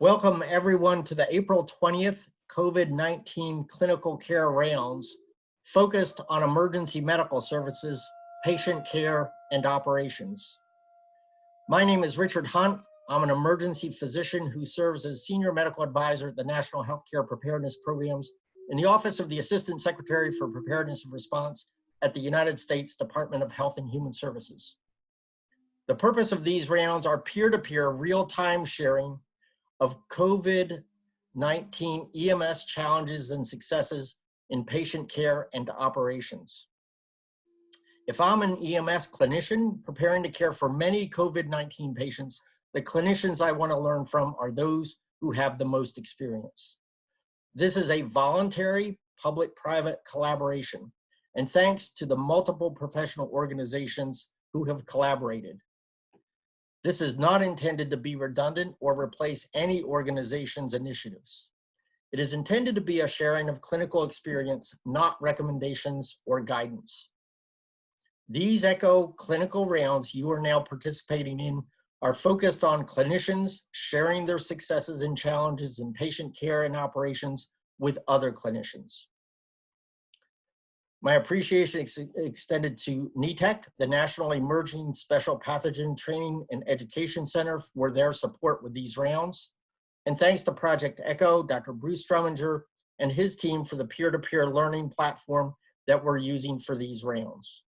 Welcome everyone to the April 20th COVID-19 clinical care rounds focused on emergency medical services, patient care, and operations. My name is Richard Hunt. I'm an emergency physician who serves as Senior Medical Advisor at the National Healthcare Preparedness Programs in the Office of the Assistant Secretary for Preparedness and Response at the United States Department of Health and Human Services. The purpose of these rounds are peer-to-peer real-time sharing of COVID-19 EMS challenges and successes in patient care and operations. If I'm an EMS clinician preparing to care for many COVID-19 patients, the clinicians I want to learn from are those who have the most experience. This is a voluntary public-private collaboration, and thanks to the multiple professional organizations who have collaborated. This is not intended to be redundant or replace any organization's initiatives. It is intended to be a sharing of clinical experience, not recommendations or guidance. These ECHO clinical rounds you are now participating in are focused on clinicians sharing their successes and challenges in patient care and operations with other clinicians. My appreciation is extended to NETEC, the National Emerging Special Pathogen Training and Education Center, for their support with these rounds. And thanks to Project ECHO, Dr. Bruce Struminger and his team for the peer-to-peer learning platform that we're using for these rounds.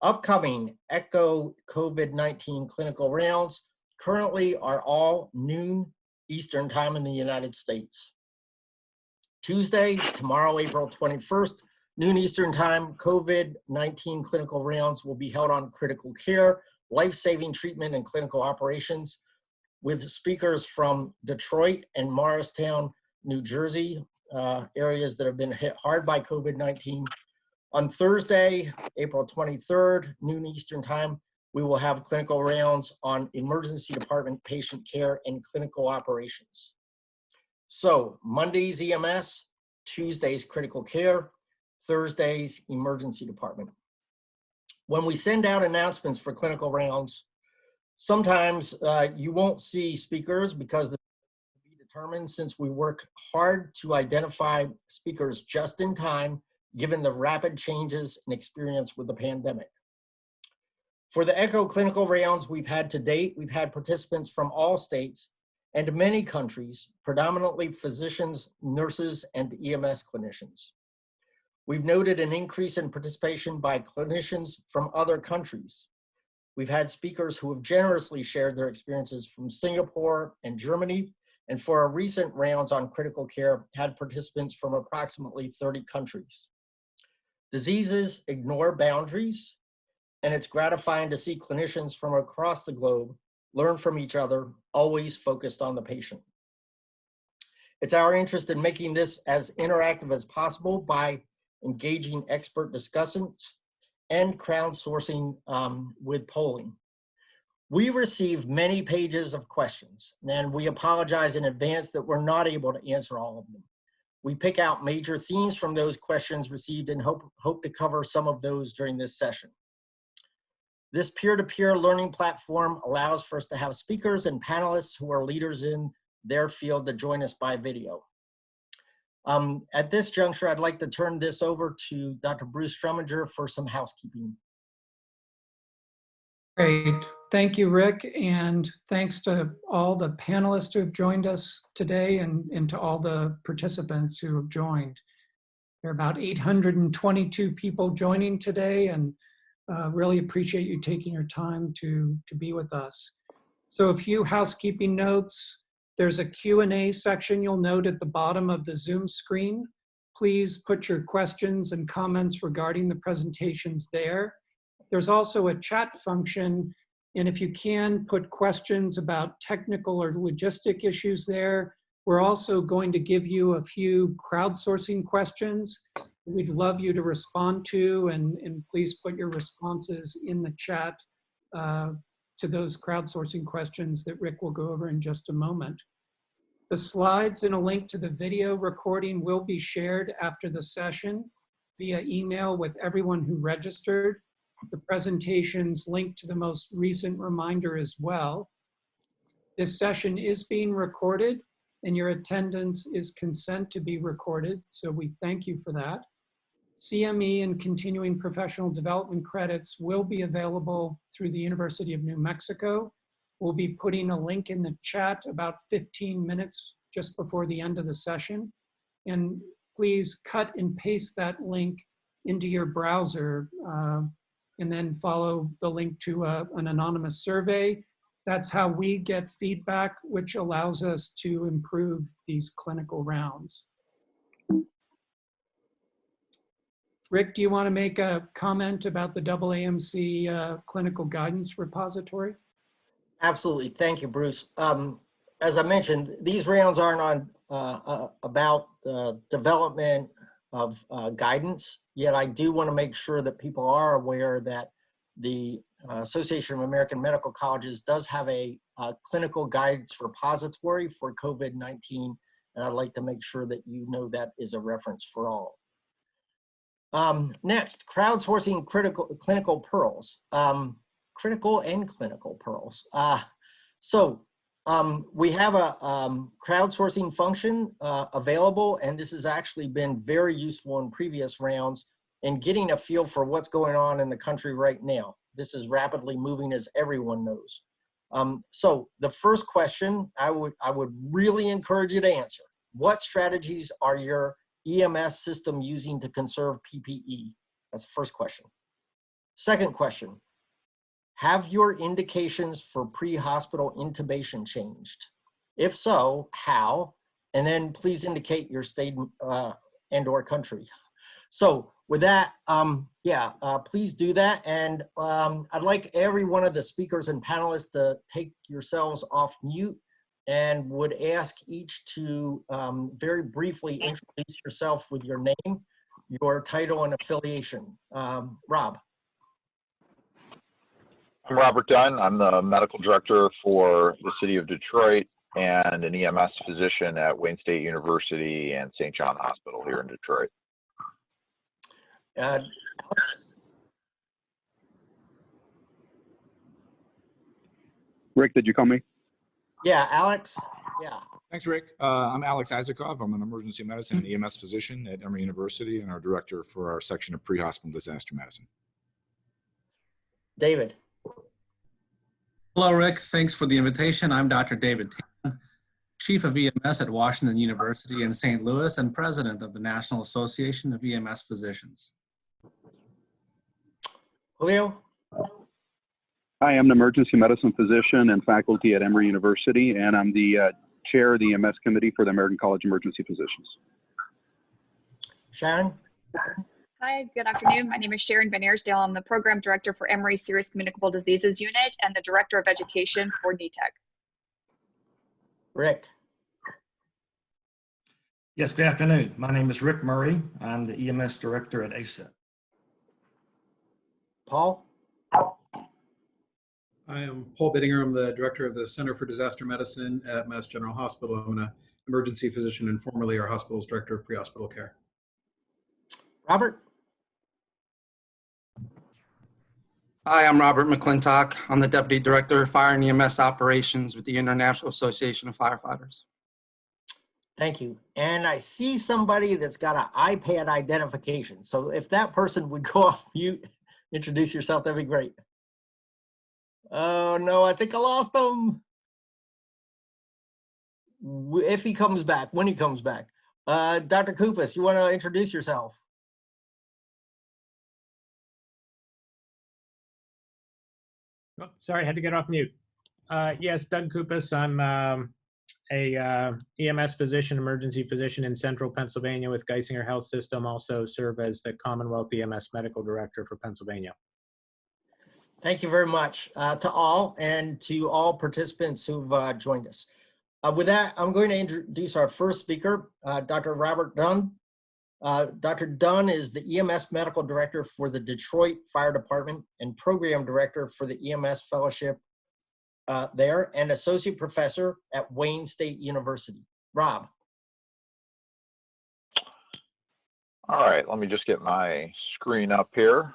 Upcoming ECHO COVID-19 clinical rounds currently are all noon Eastern time in the United States. Tuesday, tomorrow, April 21st, noon Eastern time, COVID-19 clinical rounds will be held on critical care, life-saving treatment, and clinical operations with speakers from Detroit and Morristown, New Jersey, areas that have been hit hard by COVID-19. On Thursday, April 23rd, noon Eastern time, we will have clinical rounds on emergency department patient care and clinical operations. So Monday's EMS, Tuesday's critical care, Thursday's emergency department. When we send out announcements for clinical rounds, sometimes you won't see speakers because they'll be determined, since we work hard to identify speakers just in time, given the rapid changes in experience with the pandemic. For the ECHO clinical rounds we've had to date, we've had participants from all states and many countries, predominantly physicians, nurses, and EMS clinicians. We've noted an increase in participation by clinicians from other countries. We've had speakers who have generously shared their experiences from Singapore and Germany, and for our recent rounds on critical care, had participants from approximately 30 countries. Diseases ignore boundaries, and it's gratifying to see clinicians from across the globe learn from each other, always focused on the patient. It's our interest in making this as interactive as possible by engaging expert discussants and crowdsourcing with polling. We received many pages of questions, and we apologize in advance that we're not able to answer all of them. We pick out major themes from those questions received and hope to cover some of those during this session. This peer-to-peer learning platform allows for us to have speakers and panelists who are leaders in their field to join us by video. At this juncture, I'd like to turn this over to Dr. Bruce Struminger for some housekeeping. Great. Thank you, Rick, and thanks to all the panelists who have joined us today and to all the participants who have joined. There are about 822 people joining today, and really appreciate you taking your time to be with us. So a few housekeeping notes. There's a Q&A section you'll note at the bottom of the Zoom screen. Please put your questions and comments regarding the presentations there. There's also a chat function, and if you can, put questions about technical or logistic issues there. We're also going to give you a few crowdsourcing questions we'd love you to respond to, and please put your responses in the chat to those crowdsourcing questions that Rick will go over in just a moment. The slides and a link to the video recording will be shared after the session via email with everyone who registered. The presentations link to the most recent reminder as well. This session is being recorded and your attendance is consent to be recorded, so we thank you for that. CME and continuing professional development credits will be available through the University of New Mexico. We'll be putting a link in the chat about 15 minutes just before the end of the session. And please cut and paste that link into your browser and then follow the link to an anonymous survey. That's how we get feedback, which allows us to improve these clinical rounds. Rick, do you want to make a comment about the AAMC clinical guidance repository? Absolutely. Thank you, Bruce. As I mentioned, these rounds aren't on about development of guidance, yet I do want to make sure that people are aware that the Association of American Medical Colleges does have a clinical guidance repository for COVID-19, and I'd like to make sure that you know that is a reference for all. Next, crowdsourcing clinical pearls. Critical and clinical pearls. We have a crowdsourcing function available, and this has actually been very useful in previous rounds in getting a feel for what's going on in the country right now. This is rapidly moving, as everyone knows. So the first question I would really encourage you to answer: what strategies are your EMS system using to conserve PPE? That's the first question. Second question: have your indications for pre-hospital intubation changed? If so, how? And then please indicate your state and/or country. So with that, please do that. And I'd like every one of the speakers and panelists to take yourselves off mute, and would ask each to very briefly introduce yourself with your name, your title, and affiliation. Rob. I'm Robert Dunn. I'm the medical director for the city of Detroit and an EMS physician at Wayne State University and St. John Hospital here in Detroit. Rick, did you call me? Yeah, Alex. Yeah. Thanks, Rick. I'm Alex Isakov. I'm an emergency medicine and EMS physician at Emory University and our director for our section of pre-hospital disaster medicine. David. Hello, Rick. Thanks for the invitation. I'm Dr. David Tan, Chief of EMS at Washington University in St. Louis and President of the National Association of EMS Physicians. Julio. I am an emergency medicine physician and faculty at Emory University, and I'm the chair of the EMS committee for the American College of Emergency Physicians. Sharon. Hi, good afternoon. My name is Sharon Van Aersdale. I'm the program director for Emory Serious Communicable Diseases Unit and the director of education for NETEC. Rick. Yes, good afternoon. My name is Rick Murray. I'm the EMS director at ACEP. Paul. I am Paul Bittinger. I'm the director of the Center for Disaster Medicine at Mass General Hospital. I'm an emergency physician and formerly our hospital's director of pre-hospital care. Robert. Hi, I'm Robert McClintock. I'm the deputy director of fire and EMS operations with the International Association of Firefighters. Thank you. And I see somebody that's got an iPad identification. So if that person would go off mute, introduce yourself, that'd be great. Oh no, I think I lost him. If he comes back, when he comes back. Dr. Kupas, you want to introduce yourself? Oh, sorry, I had to get off mute. Yes, Doug Kupas. I'm a EMS physician, emergency physician in central Pennsylvania with Geisinger Health System. Also serve as the Commonwealth EMS medical director for Pennsylvania. Thank you very much to all, and to all participants who've joined us. With that, I'm going to introduce our first speaker, Dr. Robert Dunn. Dr. Dunn is the EMS medical director for the Detroit Fire Department and program director for the EMS fellowship there, and associate professor at Wayne State University. Rob. All right, let me just get my screen up here.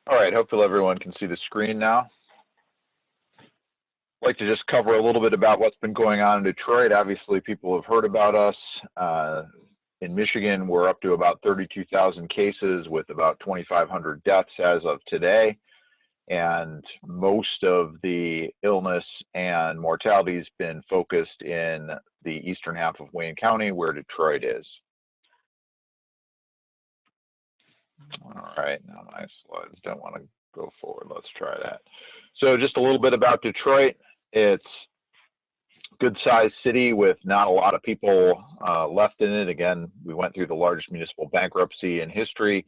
All right, hopefully everyone can see the screen now. I'd like to just cover a little bit about what's been going on in Detroit. Obviously, people have heard about us. In Michigan, we're up to about 32,000 cases with about 2,500 deaths as of today. And most of the illness and mortality has been focused in the eastern half of Wayne County, where Detroit is. All right, now my slides don't want to go forward. Let's try that. So just a little bit about Detroit. It's a good-sized city with not a lot of people left in it. Again, we went through the largest municipal bankruptcy in history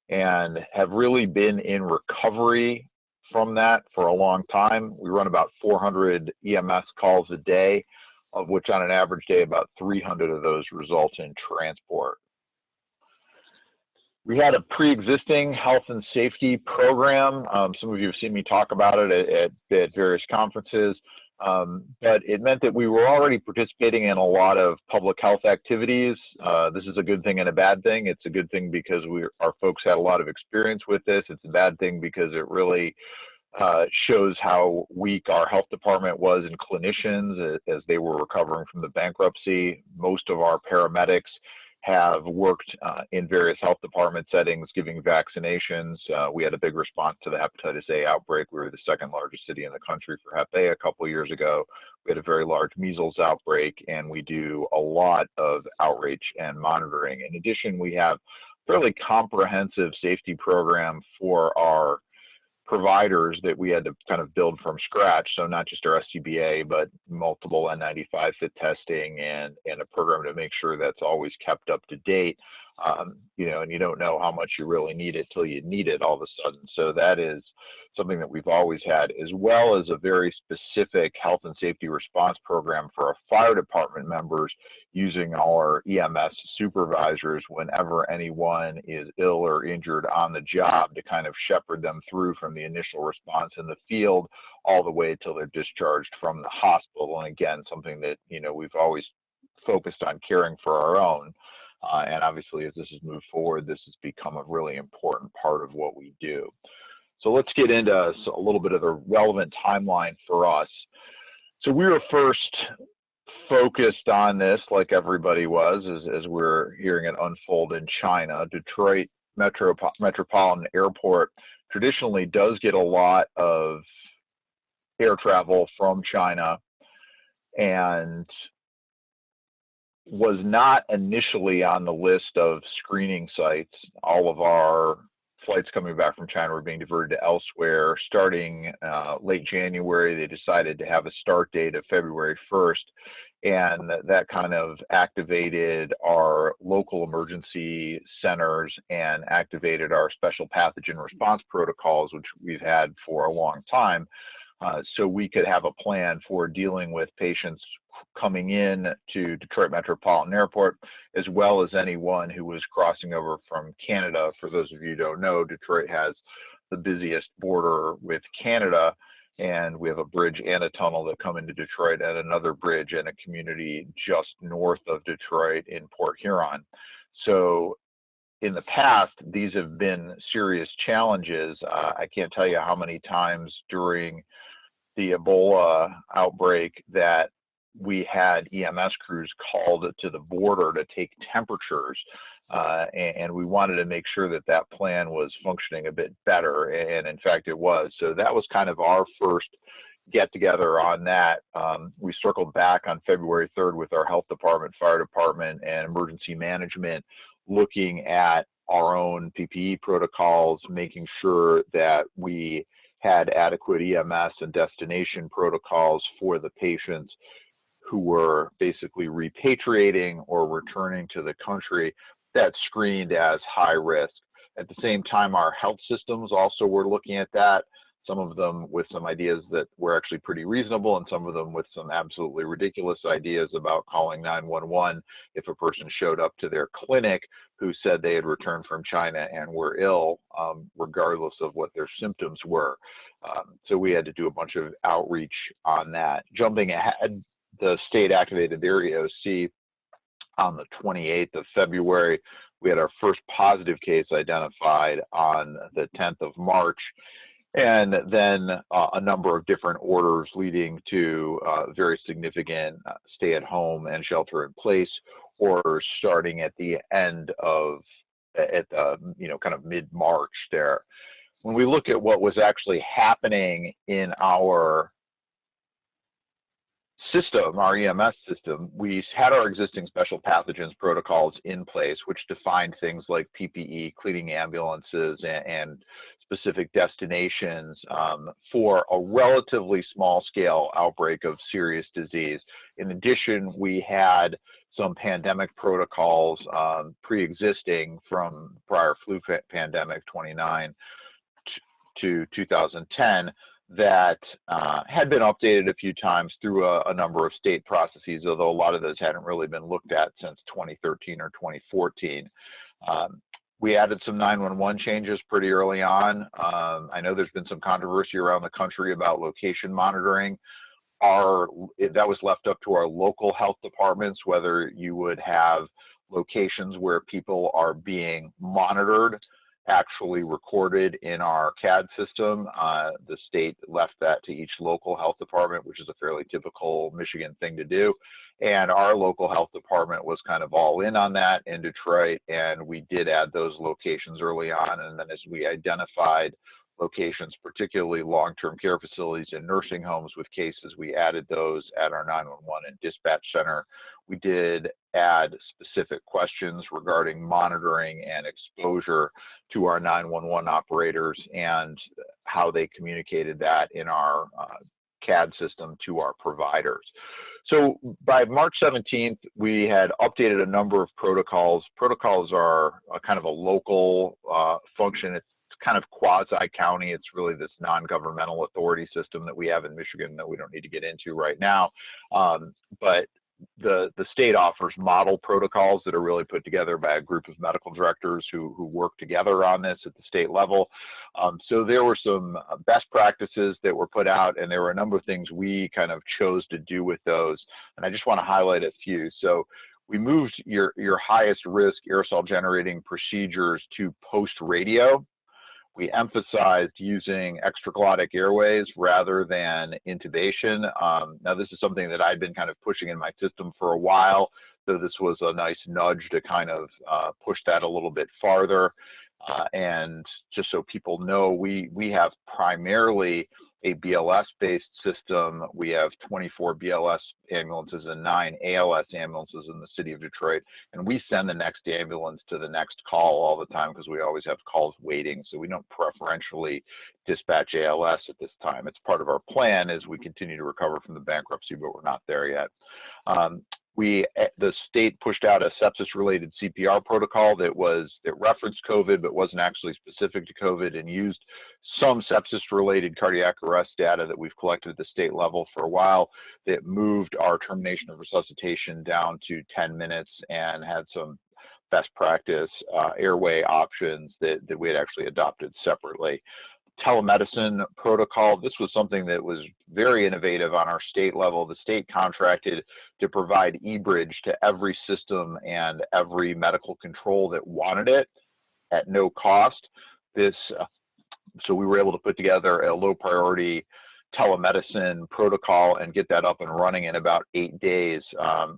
and have really been in recovery from that for a long time. We run about 400 EMS calls a day, of which on an average day, about 300 of those result in transport. We had a pre-existing health and safety program. Some of you have seen me talk about it at various conferences, but it meant that we were already participating in a lot of public health activities. This is a good thing and a bad thing. It's a good thing because our folks had a lot of experience with this. It's a bad thing because it really shows how weak our health department was in clinicians as they were recovering from the bankruptcy. Most of our paramedics have worked in various health department settings giving vaccinations. We had a big response to the hepatitis A outbreak. We were the second largest city in the country for Hep A a couple of years ago. We had a very large measles outbreak, and we do a lot of outreach and monitoring. In addition, we have a fairly comprehensive safety program for our providers that we had to kind of build from scratch. So not just our SCBA, but multiple N95 fit testing and a program to make sure that's always kept up to date. You know, and you don't know how much you really need it till you need it all of a sudden. So that is something that we've always had, as well as a very specific health and safety response program for our fire department members using our EMS supervisors whenever anyone is ill or injured on the job to kind of shepherd them through from the initial response in the field all the way till they're discharged from the hospital. And again, something that, you know, we've always focused on caring for our own. And obviously, as this has moved forward, this has become a really important part of what we do. So let's get into a little bit of the relevant timeline for us. So we were first focused on this, like everybody was, as we're hearing it unfold in China. Detroit Metropolitan Airport traditionally does get a lot of air travel from China, and was not initially on the list of screening sites. All of our flights coming back from China were being diverted to elsewhere. Starting late January, they decided to have a start date of February 1st, and that kind of activated our local emergency centers and activated our special pathogen response protocols, which we've had for a long time, so we could have a plan for dealing with patients coming in to Detroit Metropolitan Airport, as well as anyone who was crossing over from Canada. For those of you who don't know, Detroit has the busiest border with Canada, and we have a bridge and a tunnel that come into Detroit, and another bridge and a community just north of Detroit in Port Huron. So in the past, these have been serious challenges. I can't tell you how many times during the Ebola outbreak that we had EMS crews called to the border to take temperatures, and we wanted to make sure that that plan was functioning a bit better, and in fact it was. So that was kind of our first get together on that. We circled back on February 3rd with our health department, fire department, and emergency management, looking at our own PPE protocols, making sure that we had adequate EMS and destination protocols for the patients who were basically repatriating or returning to the country that screened as high risk. At the same time, our health systems also were looking at that, some of them with some ideas that were actually pretty reasonable, and some of them with some absolutely ridiculous ideas about calling 911 if a person showed up to their clinic who said they had returned from China and were ill, regardless of what their symptoms were. So we had to do a bunch of outreach on that. Jumping ahead, the state activated their EOC on the 28th of February We had our first positive case identified on the 10th of March, and then a number of different orders leading to very significant stay-at-home and shelter-in-place orders starting at the end of, kind of mid-March there. When we look at what was actually happening in our system, our EMS system, we had our existing special pathogens protocols in place, which defined things like PPE, cleaning ambulances, and specific destinations for a relatively small scale outbreak of serious disease. In addition, we had some pandemic protocols pre-existing from prior flu pandemic 29 to 2010 that had been updated a few times through a number of state processes, although a lot of those hadn't really been looked at since 2013 or 2014. We added some 911 changes pretty early on. I know there's been some controversy around the country about location monitoring. That was left up to our local health departments, whether you would have locations where people are being monitored, actually recorded in our CAD system. The state left that to each local health department, which is a fairly typical Michigan thing to do. And our local health department was kind of all in on that in Detroit, and we did add those locations early on. And then as we identified locations, particularly long-term care facilities and nursing homes with cases, we added those at our 911 and dispatch center. We did add specific questions regarding monitoring and exposure to our 911 operators and how they communicated that in our CAD system to our providers. So by March 17th, we had updated a number of protocols. Protocols are kind of a local function. It's kind of quasi-county. It's really this non-governmental authority system that we have in Michigan that we don't need to get into right now. But the state offers model protocols that are really put together by a group of medical directors who work together on this at the state level. So there were some best practices that were put out, and there were a number of things we kind of chose to do with those. And I just want to highlight a few. So we moved your highest risk aerosol generating procedures to post-radio. We emphasized using extraglottic airways rather than intubation. Now, this is something that I'd been kind of pushing in my system for a while, so this was a nice nudge to kind of push that a little bit farther. And just so people know, we have primarily a BLS-based system. We have 24 BLS ambulances and 9 ALS ambulances in the city of Detroit, and we send the next ambulance to the next call all the time because we always have calls waiting, so we don't preferentially dispatch ALS at this time. It's part of our plan as we continue to recover from the bankruptcy, but we're not there yet. The state pushed out a sepsis-related CPR protocol that referenced COVID but wasn't actually specific to COVID, and used some sepsis-related cardiac arrest data that we've collected at the state level for a while that moved our termination of resuscitation down to 10 minutes and had some best practice airway options that we had actually adopted separately. Telemedicine protocol. This was something that was very innovative on our state level. The state contracted to provide eBridge to every system and every medical control that wanted it at no cost. So we were able to put together a low priority telemedicine protocol and get that up and running in about 8 days,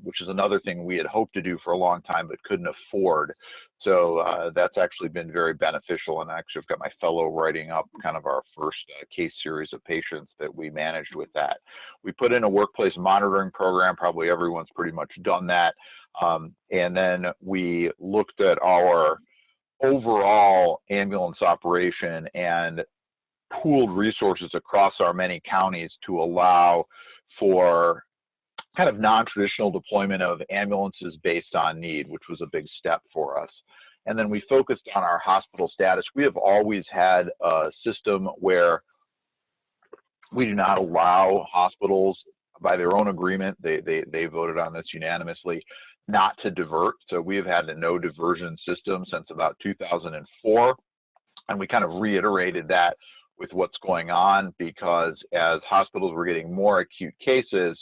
which is another thing we had hoped to do for a long time but couldn't afford. So that's actually been very beneficial, and actually I've got my fellow writing up kind of our first case series of patients that we managed with that. We put in a workplace monitoring program. Probably everyone's pretty much done that. And then we looked at our overall ambulance operation and pooled resources across our many counties to allow for kind of non-traditional deployment of ambulances based on need, which was a big step for us. And then we focused on our hospital status. We have always had a system where we do not allow hospitals, by their own agreement, they voted on this unanimously, not to divert. So we have had a no diversion system since about 2004. And we kind of reiterated that with what's going on, because as hospitals were getting more acute cases,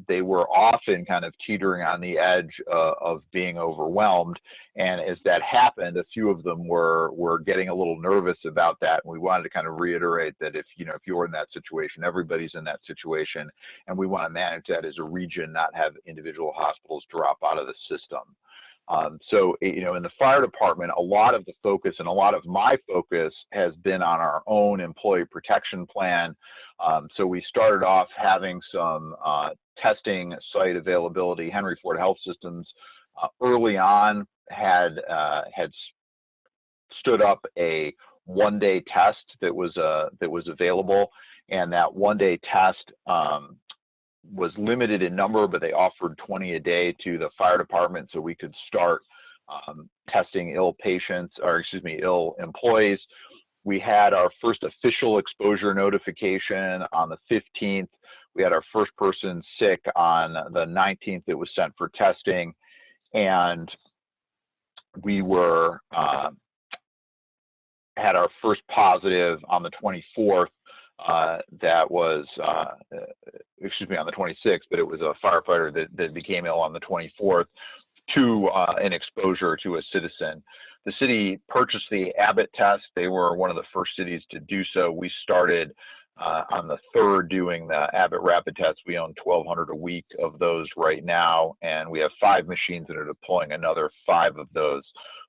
they were often kind of teetering on the edge of being overwhelmed. And as that happened, a few of them were getting a little nervous about that. And we wanted to kind of reiterate that if you're in that situation, everybody's in that situation, and we want to manage that as a region, not have individual hospitals drop out of the system. So, in the fire department, a lot of the focus and a lot of my focus has been on our own employee protection plan. So we started off having some testing site availability. Henry Ford Health Systems early on had stood up a one-day test that was available, and that one-day test was limited in number, but they offered 20 a day to the fire department so we could start testing ill employees. We had our first official exposure notification on the 15th. We had our first person sick on the 19th that was sent for testing. And we had our first positive on the 24th. That was, on the 26th, but it was a firefighter that became ill on the 24th to an exposure to a citizen. The city purchased the Abbott test. They were one of the first cities to do so. We started on the 3rd doing the Abbott rapid test. We own 1,200 a week of those right now, and we have 5 machines that are deploying another 5 of those.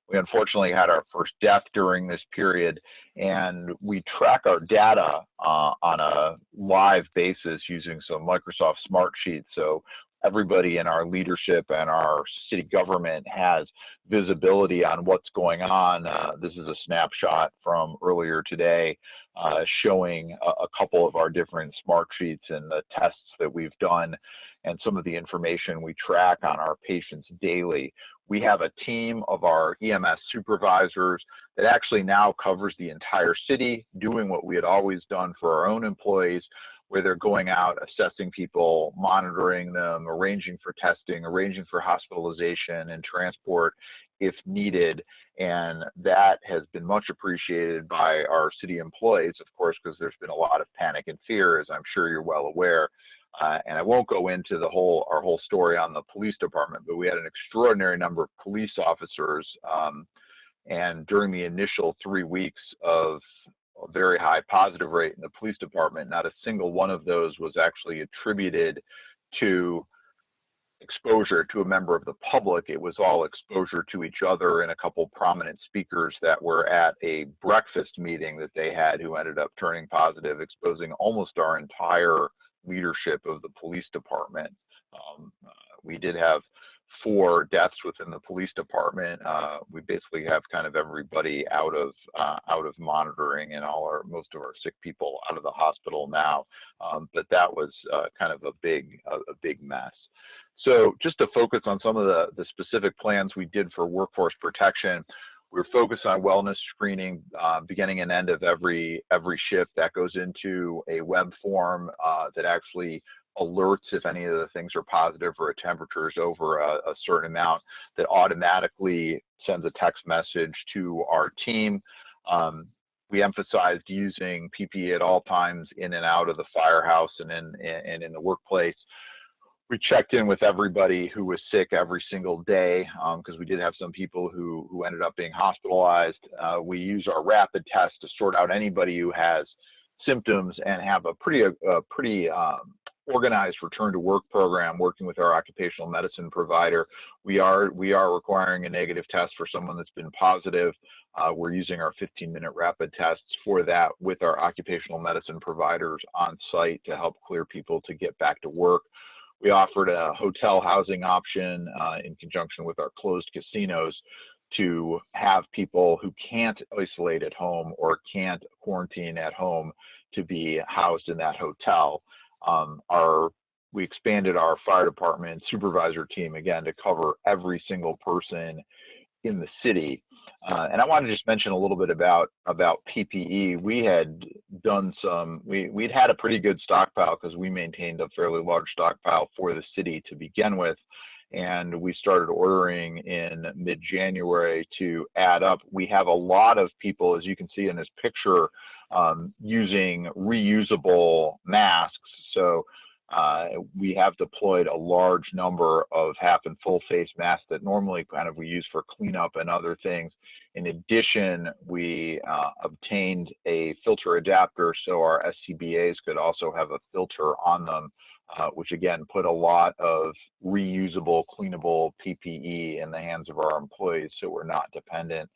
We unfortunately had our first death during this period, and we track our data on a live basis using some Microsoft Smartsheets. So everybody in our leadership and our city government has visibility on what's going on. This is a snapshot from earlier today showing a couple of our different Smartsheets and the tests that we've done and some of the information we track on our patients daily. We have a team of our EMS supervisors that actually now covers the entire city, doing what we had always done for our own employees, where they're going out, assessing people, monitoring them, arranging for testing, arranging for hospitalization and transport if needed. And that has been much appreciated by our city employees, of course, because there's been a lot of panic and fear, as I'm sure you're well aware. And I won't go into our whole story on the police department, but we had an extraordinary number of police officers. And during the initial 3 weeks of a very high positive rate in the police department, not a single one of those was actually attributed to exposure to a member of the public. It was all exposure to each other and a couple prominent speakers that were at a breakfast meeting that they had who ended up turning positive, exposing almost our entire leadership of the police department. We did have 4 deaths within the police department. We basically have kind of everybody out of monitoring and most of our sick people out of the hospital now. But that was kind of a big mess. So just to focus on some of the specific plans we did for workforce protection, we're focused on wellness screening beginning and end of every shift. That goes into a web form that actually alerts if any of the things are positive or a temperature is over a certain amount, that automatically sends a text message to our team. We emphasized using PPE at all times in and out of the firehouse and in the workplace. We checked in with everybody who was sick every single day because we did have some people who ended up being hospitalized. We use our rapid test to sort out anybody who has symptoms and have a pretty organized return to work program working with our occupational medicine provider. We are requiring a negative test for someone that's been positive. We're using our 15-minute rapid tests for that with our occupational medicine providers on site to help clear people to get back to work. We offered a hotel housing option in conjunction with our closed casinos to have people who can't isolate at home or can't quarantine at home to be housed in that hotel. We expanded our fire department supervisor team again to cover every single person in the city. And I want to just mention a little bit about PPE. We had done we'd had a pretty good stockpile because we maintained a fairly large stockpile for the city to begin with. And we started ordering in mid-January to add up. We have a lot of people, as you can see in this picture, using reusable masks. So We have deployed a large number of half and full face masks that normally kind of we use for cleanup and other things. In addition, we obtained a filter adapter so our SCBAs could also have a filter on them, which again put a lot of reusable, cleanable PPE in the hands of our employees, so we're not dependent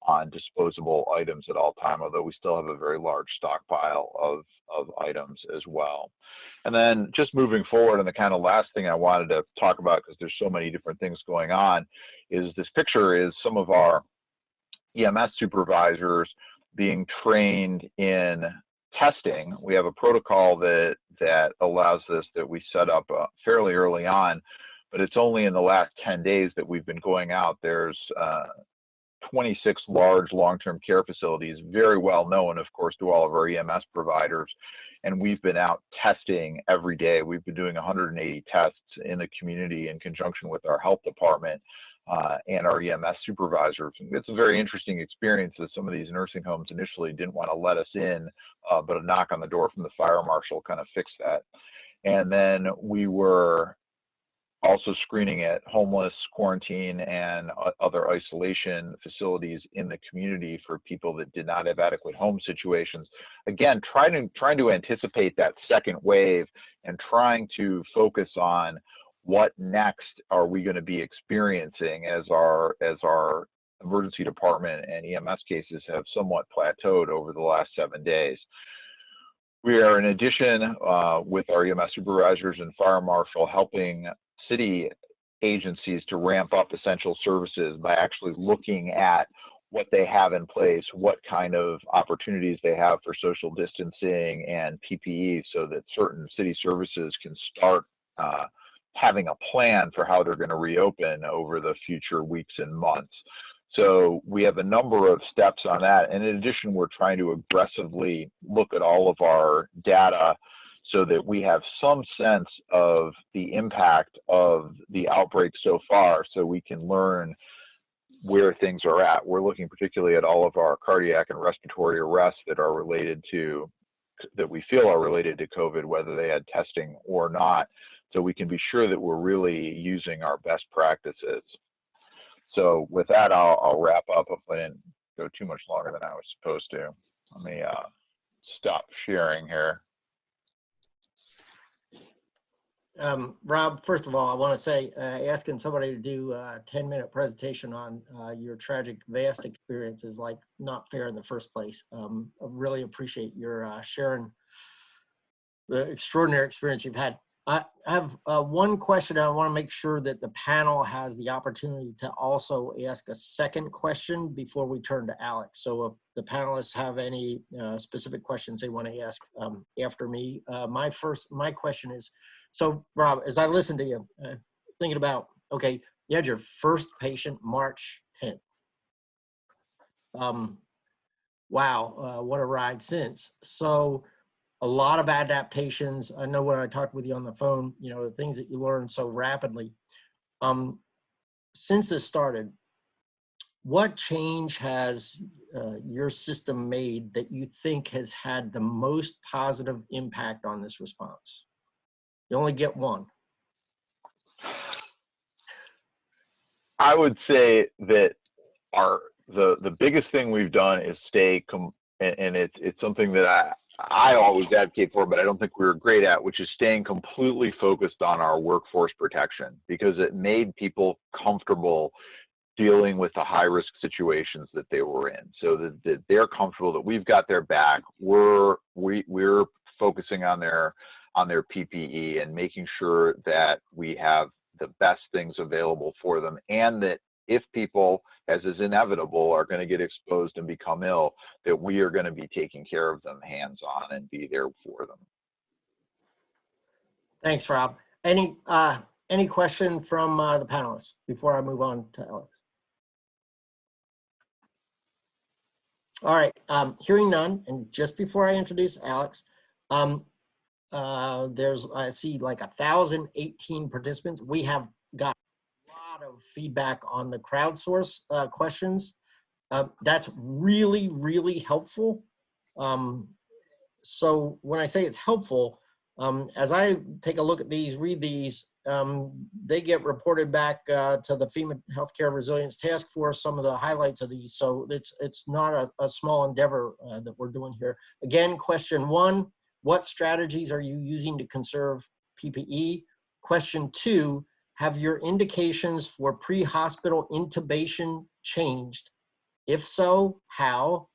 on disposable items at all time, although we still have a very large stockpile of items as well. And then just moving forward, and the kind of last thing I wanted to talk about, because there's so many different things going on, is this picture is some of our EMS supervisors being trained in testing. We have a protocol that allows this that we set up fairly early on, but it's only in the last 10 days that we've been going out. There's 26 large long-term care facilities, very well known, of course, to all of our EMS providers. And we've been out testing every day. We've been doing 180 tests in the community in conjunction with our health department and our EMS supervisors. It's a very interesting experience that some of these nursing homes initially didn't want to let us in, but a knock on the door from the fire marshal kind of fixed that. And then we were also screening at homeless, quarantine, and other isolation facilities in the community for people that did not have adequate home situations. Again, trying to anticipate that second wave and trying to focus on what next are we going to be experiencing as our emergency department and EMS cases have somewhat plateaued over the last 7 days. We are, in addition, with our EMS supervisors and fire marshal, helping city agencies to ramp up essential services by actually looking at what they have in place, what kind of opportunities they have for social distancing and PPE, so that certain city services can start having a plan for how they're going to reopen over the future weeks and months. So we have a number of steps on that. And in addition, we're trying to aggressively look at all of our data so that we have some sense of the impact of the outbreak so far, so we can learn where things are at. We're looking particularly at all of our cardiac and respiratory arrests that are related to, that we feel are related to COVID, whether they had testing or not, so we can be sure that we're really using our best practices. So with that, I'll wrap up. If I didn't go too much longer than I was supposed to. Let me stop sharing here. Rob, first of all, I want to say asking somebody to do a 10-minute presentation on your tragic VAST experience is like not fair in the first place. I really appreciate your sharing the extraordinary experience you've had. I have one question. I want to make sure that the panel has the opportunity to also ask a second question before we turn to Alex. So if the panelists have any specific questions they want to ask after me, my question is, so Rob, as I listen to you, thinking about, okay, you had your first patient March 10th. Wow, what a ride since. So a lot of adaptations. I know when I talked with you on the phone, you know, the things that you learn so rapidly. Since this started, what change has your system made that you think has had the most positive impact on this response? You only get one. I would say that the biggest thing we've done is stay and it's something that I always advocate for, but I don't think we were great at, which is staying completely focused on our workforce protection, because it made people comfortable dealing with the high-risk situations that they were in, so that they're comfortable that we've got their back. We're focusing on their PPE and making sure that we have the best things available for them, and that if people, as is inevitable, are going to get exposed and become ill, that we are going to be taking care of them hands-on and be there for them. Thanks, Rob. Any question from the panelists before I move on to Alex? All right, hearing none, and just before I introduce Alex, I see like 1,018 participants. We have got of feedback on the crowdsource questions. That's really, really helpful. So when I say it's helpful, As I take a look at these, read these, they get reported back to the FEMA Healthcare Resilience Task Force, some of the highlights of these. So it's not a small endeavor that we're doing here. Again, question 1, what strategies are you using to conserve PPE? Question 2, have your indications for pre-hospital intubation changed? If so, how?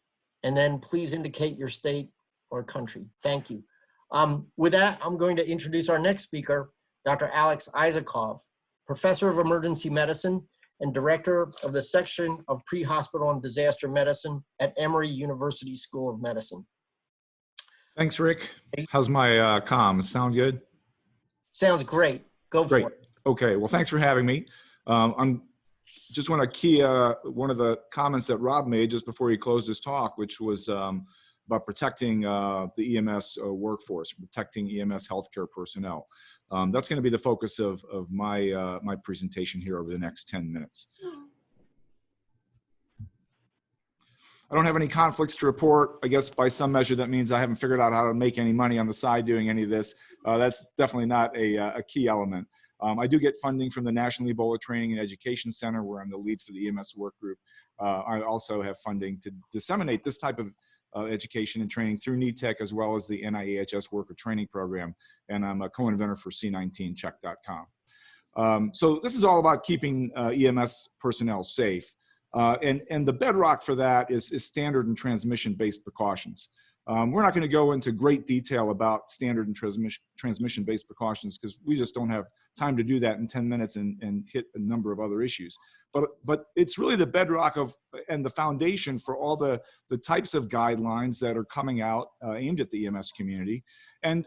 And then please indicate your state or country. Thank you. With that, I'm going to introduce our next speaker, Dr. Alex Isakov, Professor of Emergency Medicine and Director of the Section of Pre-Hospital and Disaster Medicine at Emory University School of Medicine. Thanks, Rick. How's my comms? Sound good? Sounds great. Go for it. Okay, well, thanks for having me. I'm just want to key one of the comments that Rob made just before he closed his talk, which was about protecting the EMS workforce, protecting EMS healthcare personnel. That's going to be the focus of my, my presentation here over the next 10 minutes. I don't have any conflicts to report. I guess by some measure that means I haven't figured out how to make any money on the side doing any of this. That's definitely not a key element. I do get funding from the National Ebola Training and Education Center, where I'm the lead for the EMS work group. I also have funding to disseminate this type of education and training through NETEC, as well as the NIEHS Worker Training Program, and I'm a co-inventor for C19check.com. So this is all about keeping EMS personnel safe. And the bedrock for that is standard and transmission-based precautions. We're not going to go into great detail about standard and transmission-based precautions because we just don't have time to do that in 10 minutes and hit a number of other issues. But it's really the bedrock of and the foundation for all the types of guidelines that are coming out aimed at the EMS community. And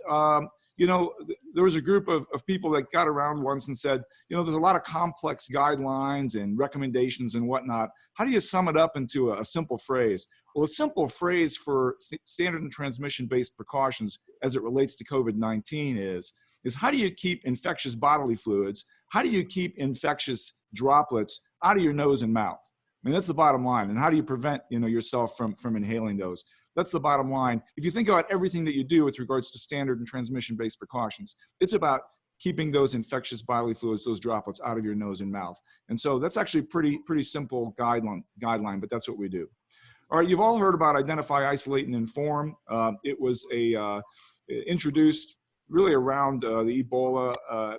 you know, there was a group of people that got around once and said, you know, there's a lot of complex guidelines and recommendations and whatnot. How do you sum it up into a simple phrase? Well, a simple phrase for standard and transmission-based precautions as it relates to COVID-19 is how do you keep infectious bodily fluids? How do you keep infectious droplets out of your nose and mouth? I mean, that's the bottom line. And how do you prevent, you know, yourself from inhaling those? That's the bottom line. If you think about everything that you do with regards to standard and transmission-based precautions, it's about keeping those infectious bodily fluids, those droplets, out of your nose and mouth. And so that's actually pretty simple guideline, but that's what we do. All right, you've all heard about Identify, Isolate, and Inform. It was introduced really around the Ebola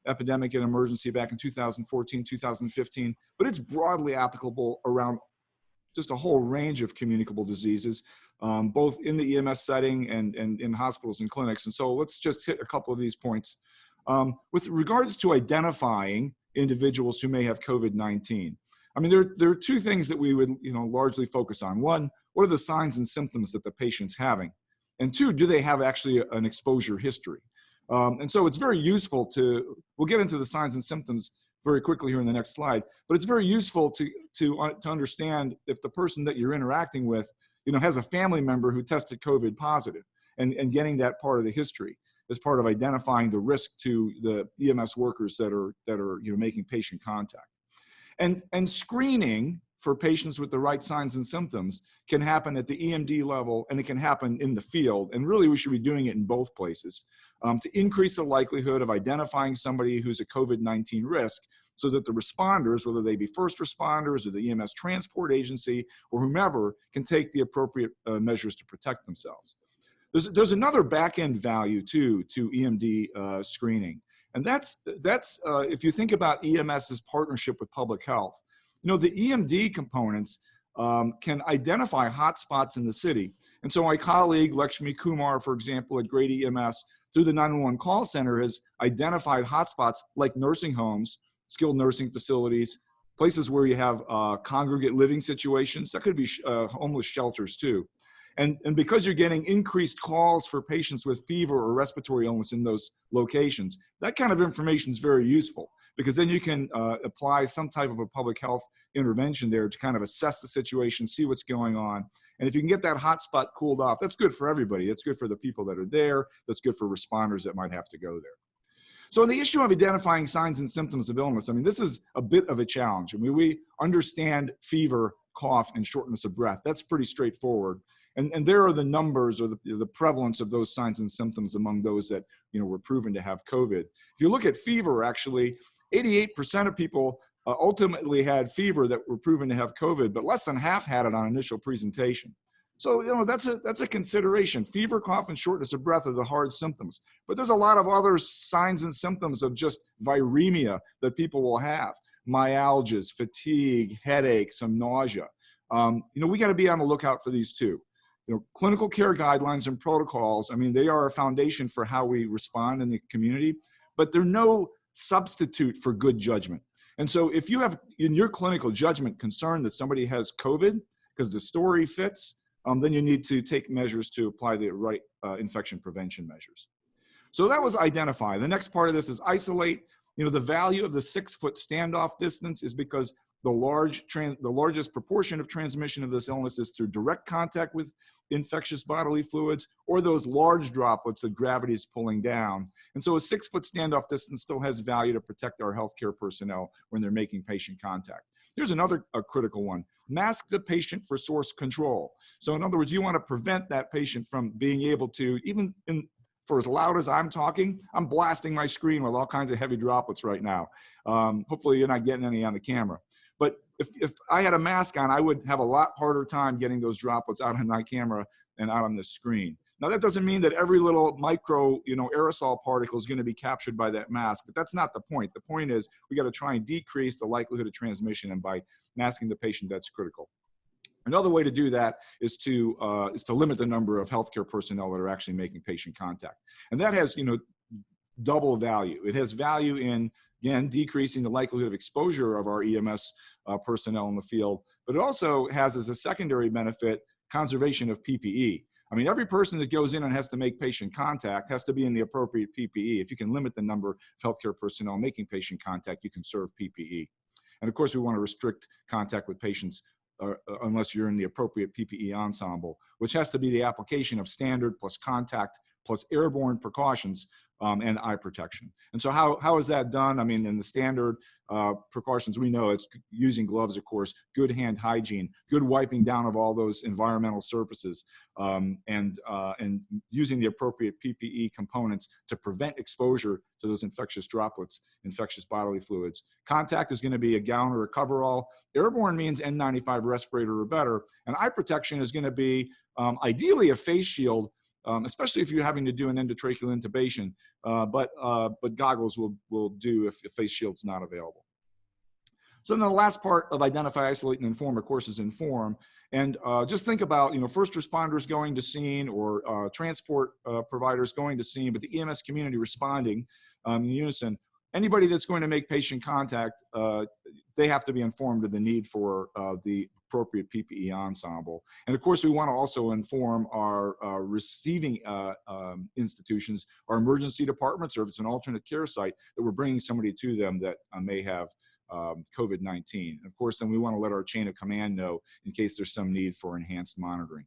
epidemic and emergency back in 2014, 2015, but it's broadly applicable around just a whole range of communicable diseases, both in the EMS setting and in hospitals and clinics. And so let's just hit a couple of these points. With regards to identifying individuals who may have COVID-19, I mean, there are two things that we would, you know, largely focus on. One, what are the signs and symptoms that the patient's having? And two, do they have actually an exposure history? And so it's very useful to, we'll get into the signs and symptoms very quickly here in the next slide, but it's very useful to understand if the person that you're interacting with, you know, has a family member who tested COVID positive and getting that part of the history as part of identifying the risk to the EMS workers that are you know, making patient contact. And screening for patients with the right signs and symptoms can happen at the EMD level, and it can happen in the field. And really, we should be doing it in both places to increase the likelihood of identifying somebody who's a COVID-19 risk, so that the responders, whether they be first responders or the EMS transport agency or whomever, can take the appropriate measures to protect themselves. There's another back-end value too to EMD screening. And that's if you think about EMS's partnership with public health, you know, the EMD components can identify hotspots in the city. And so my colleague, Lakshmi Kumar, for example, at Great EMS, through the 911 call center, has identified hotspots like nursing homes, skilled nursing facilities, places where you have congregate living situations. That could be homeless shelters too. And because you're getting increased calls for patients with fever or respiratory illness in those locations, that kind of information is very useful, because then you can apply some type of a public health intervention there to kind of assess the situation, see what's going on. And if you can get that hotspot cooled off, that's good for everybody. It's good for the people that are there. That's good for responders that might have to go there. So on the issue of identifying signs and symptoms of illness, I mean, this is a bit of a challenge. I mean, we understand fever cough, and shortness of breath. That's pretty straightforward. And there are the numbers or the prevalence of those signs and symptoms among those that, were proven to have COVID. If you look at fever, actually, 88% of people ultimately had fever that were proven to have COVID, but less than half had it on initial presentation. So, that's a consideration. Fever, cough, and shortness of breath are the hard symptoms. But there's a lot of other signs and symptoms of just viremia that people will have. Myalgias, fatigue, headache, some nausea. We got to be on the lookout for these too. Clinical care guidelines and protocols, they are a foundation for how we respond in the community, but they're no substitute for good judgment. And so if you have in your clinical judgment concern that somebody has COVID because the story fits, then you need to take measures to apply the right infection prevention measures. So that was identify. The next part of this is isolate. The value of the 6-foot standoff distance is because the largest proportion of transmission of this illness is through direct contact with infectious bodily fluids or those large droplets that gravity is pulling down. And so a 6-foot standoff distance still has value to protect our healthcare personnel when they're making patient contact. Here's another critical one. Mask the patient for source control. So in other words, you want to prevent that patient from being able to, for as loud as I'm talking, I'm blasting my screen with all kinds of heavy droplets right now. Hopefully you're not getting any on the camera. But if I had a mask on, I would have a lot harder time getting those droplets out on my camera and out on the screen. Now, that doesn't mean that every little micro, aerosol particle is going to be captured by that mask, but that's not the point. The point is we got to try and decrease the likelihood of transmission, and by masking the patient, that's critical. Another way to do that is to limit the number of healthcare personnel that are actually making patient contact. And that has, double value. It has value in, again, decreasing the likelihood of exposure of our EMS personnel in the field, but it also has as a secondary benefit conservation of PPE. Every person that goes in and has to make patient contact has to be in the appropriate PPE. If you can limit the number of healthcare personnel making patient contact, you conserve PPE. And of course, we want to restrict contact with patients unless you're in the appropriate PPE ensemble, which has to be the application of standard plus contact plus airborne precautions and eye protection. And so how is that done? In the standard precautions, we know it's using gloves, of course, good hand hygiene, good wiping down of all those environmental surfaces, and using the appropriate PPE components to prevent exposure to those infectious droplets, infectious bodily fluids. Contact is going to be a gown or a coverall. Airborne means N95 respirator or better. And eye protection is going to be ideally a face shield, especially if you're having to do an endotracheal intubation, but goggles will do if face shield's not available. So then the last part of identify, isolate, and inform, of course, is inform. And just think about, first responders going to scene or transport providers going to scene, but the EMS community responding in unison. Anybody that's going to make patient contact, they have to be informed of the need for the appropriate PPE ensemble. And of course, we want to also inform our receiving institutions, our emergency departments, or if it's an alternate care site, that we're bringing somebody to them that may have COVID-19. Of course, then we want to let our chain of command know in case there's some need for enhanced monitoring.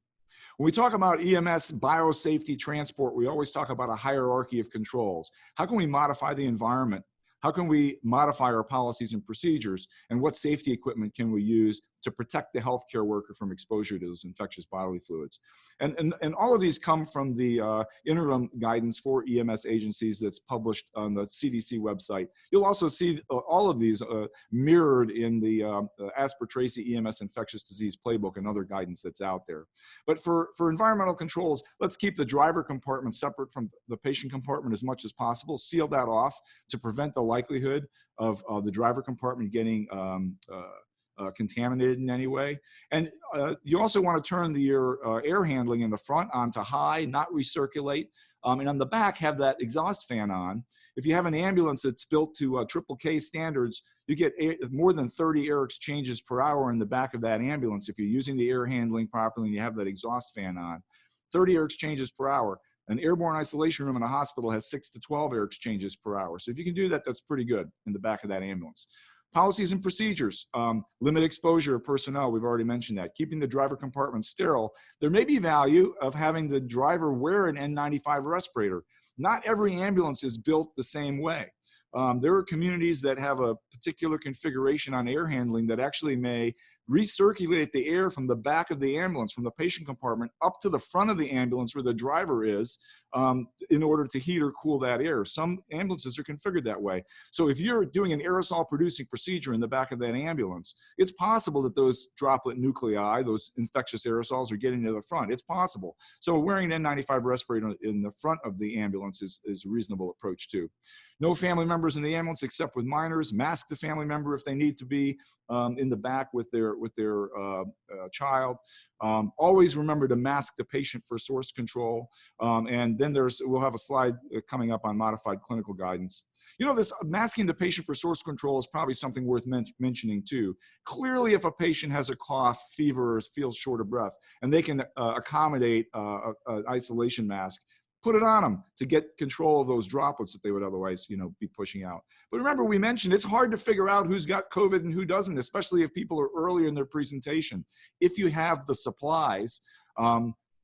When we talk about EMS biosafety transport, we always talk about a hierarchy of controls. How can we modify the environment? How can we modify our policies and procedures? And what safety equipment can we use to protect the healthcare worker from exposure to those infectious bodily fluids? And all of these come from the interim guidance for EMS agencies that's published on the CDC website. You'll also see all of these mirrored in the Asper Tracy EMS infectious disease playbook and other guidance that's out there. But for environmental controls, let's keep the driver compartment separate from the patient compartment as much as possible. Seal that off to prevent the likelihood of the driver compartment getting contaminated in any way. And you also want to turn your air handling in the front onto high, not recirculate. And on the back, have that exhaust fan on. If you have an ambulance that's built to triple K standards, you get more than 30 air exchanges per hour in the back of that ambulance if you're using the air handling properly and you have that exhaust fan on. 30 air exchanges per hour. An airborne isolation room in a hospital has 6 to 12 air exchanges per hour. So if you can do that, that's pretty good in the back of that ambulance. Policies and procedures, limit exposure of personnel, we've already mentioned that. Keeping the driver compartment sterile. There may be value of having the driver wear an N95 respirator. Not every ambulance is built the same way. There are communities that have a particular configuration on air handling that actually may recirculate the air from the back of the ambulance, from the patient compartment up to the front of the ambulance where the driver is, in order to heat or cool that air. Some ambulances are configured that way. So if you're doing an aerosol producing procedure in the back of that ambulance, it's possible that those droplet nuclei, those infectious aerosols, are getting to the front. It's possible. So wearing an N95 respirator in the front of the ambulance is a reasonable approach too. No family members in the ambulance except with minors. Mask the family member if they need to be in the back with their child. Always remember to mask the patient for source control. And then we'll have a slide coming up on modified clinical guidance. You know, this masking the patient for source control is probably something worth mentioning too. Clearly, if a patient has a cough, fever, or feels short of breath, and they can accommodate an isolation mask, put it on them to get control of those droplets that they would otherwise, be pushing out. But remember, we mentioned it's hard to figure out who's got COVID and who doesn't, especially if people are earlier in their presentation. If you have the supplies,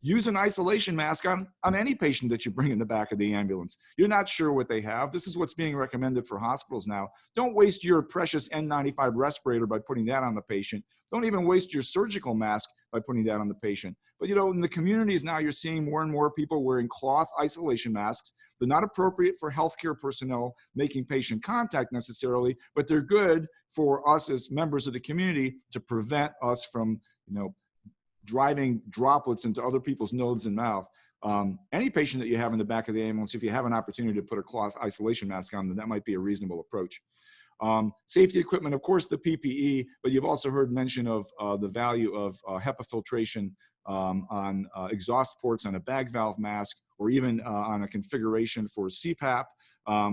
use an isolation mask on any patient that you bring in the back of the ambulance. You're not sure what they have. This is what's being recommended for hospitals now. Don't waste your precious N95 respirator by putting that on the patient. Don't even waste your surgical mask by putting that on the patient. But in the communities now, you're seeing more and more people wearing cloth isolation masks. They're not appropriate for healthcare personnel making patient contact necessarily, but they're good for us as members of the community to prevent us from, driving droplets into other people's noses and mouth. Any patient that you have in the back of the ambulance, if you have an opportunity to put a cloth isolation mask on, then that might be a reasonable approach. Safety equipment, of course, the PPE, but you've also heard mention of the value of HEPA filtration on exhaust ports on a bag valve mask, or even on a configuration for CPAP,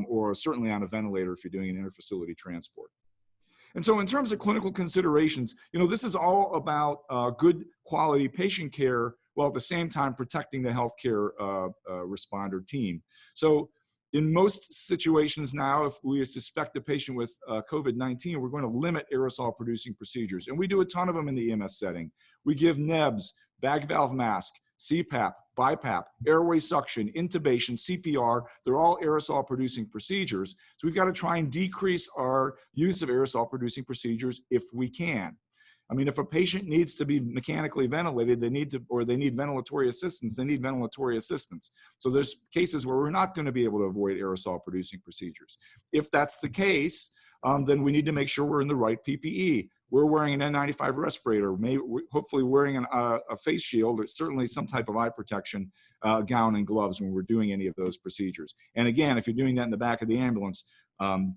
or certainly on a ventilator if you're doing an interfacility transport. And so in terms of clinical considerations, this is all about good quality patient care while at the same time protecting the healthcare responder team. So in most situations now, if we suspect a patient with COVID-19, we're going to limit aerosol producing procedures. And we do a ton of them in the EMS setting. We give NEBS, bag valve mask, CPAP, BiPAP, airway suction, intubation, CPR. They're all aerosol producing procedures. So we've got to try and decrease our use of aerosol producing procedures if we can. I mean, if a patient needs to be mechanically ventilated, they need ventilatory assistance, they need ventilatory assistance. So there's cases where we're not going to be able to avoid aerosol producing procedures. If that's the case, then we need to make sure we're in the right PPE. We're wearing an N95 respirator, hopefully wearing a face shield, or certainly some type of eye protection gown and gloves when we're doing any of those procedures. And again, if you're doing that in the back of the ambulance,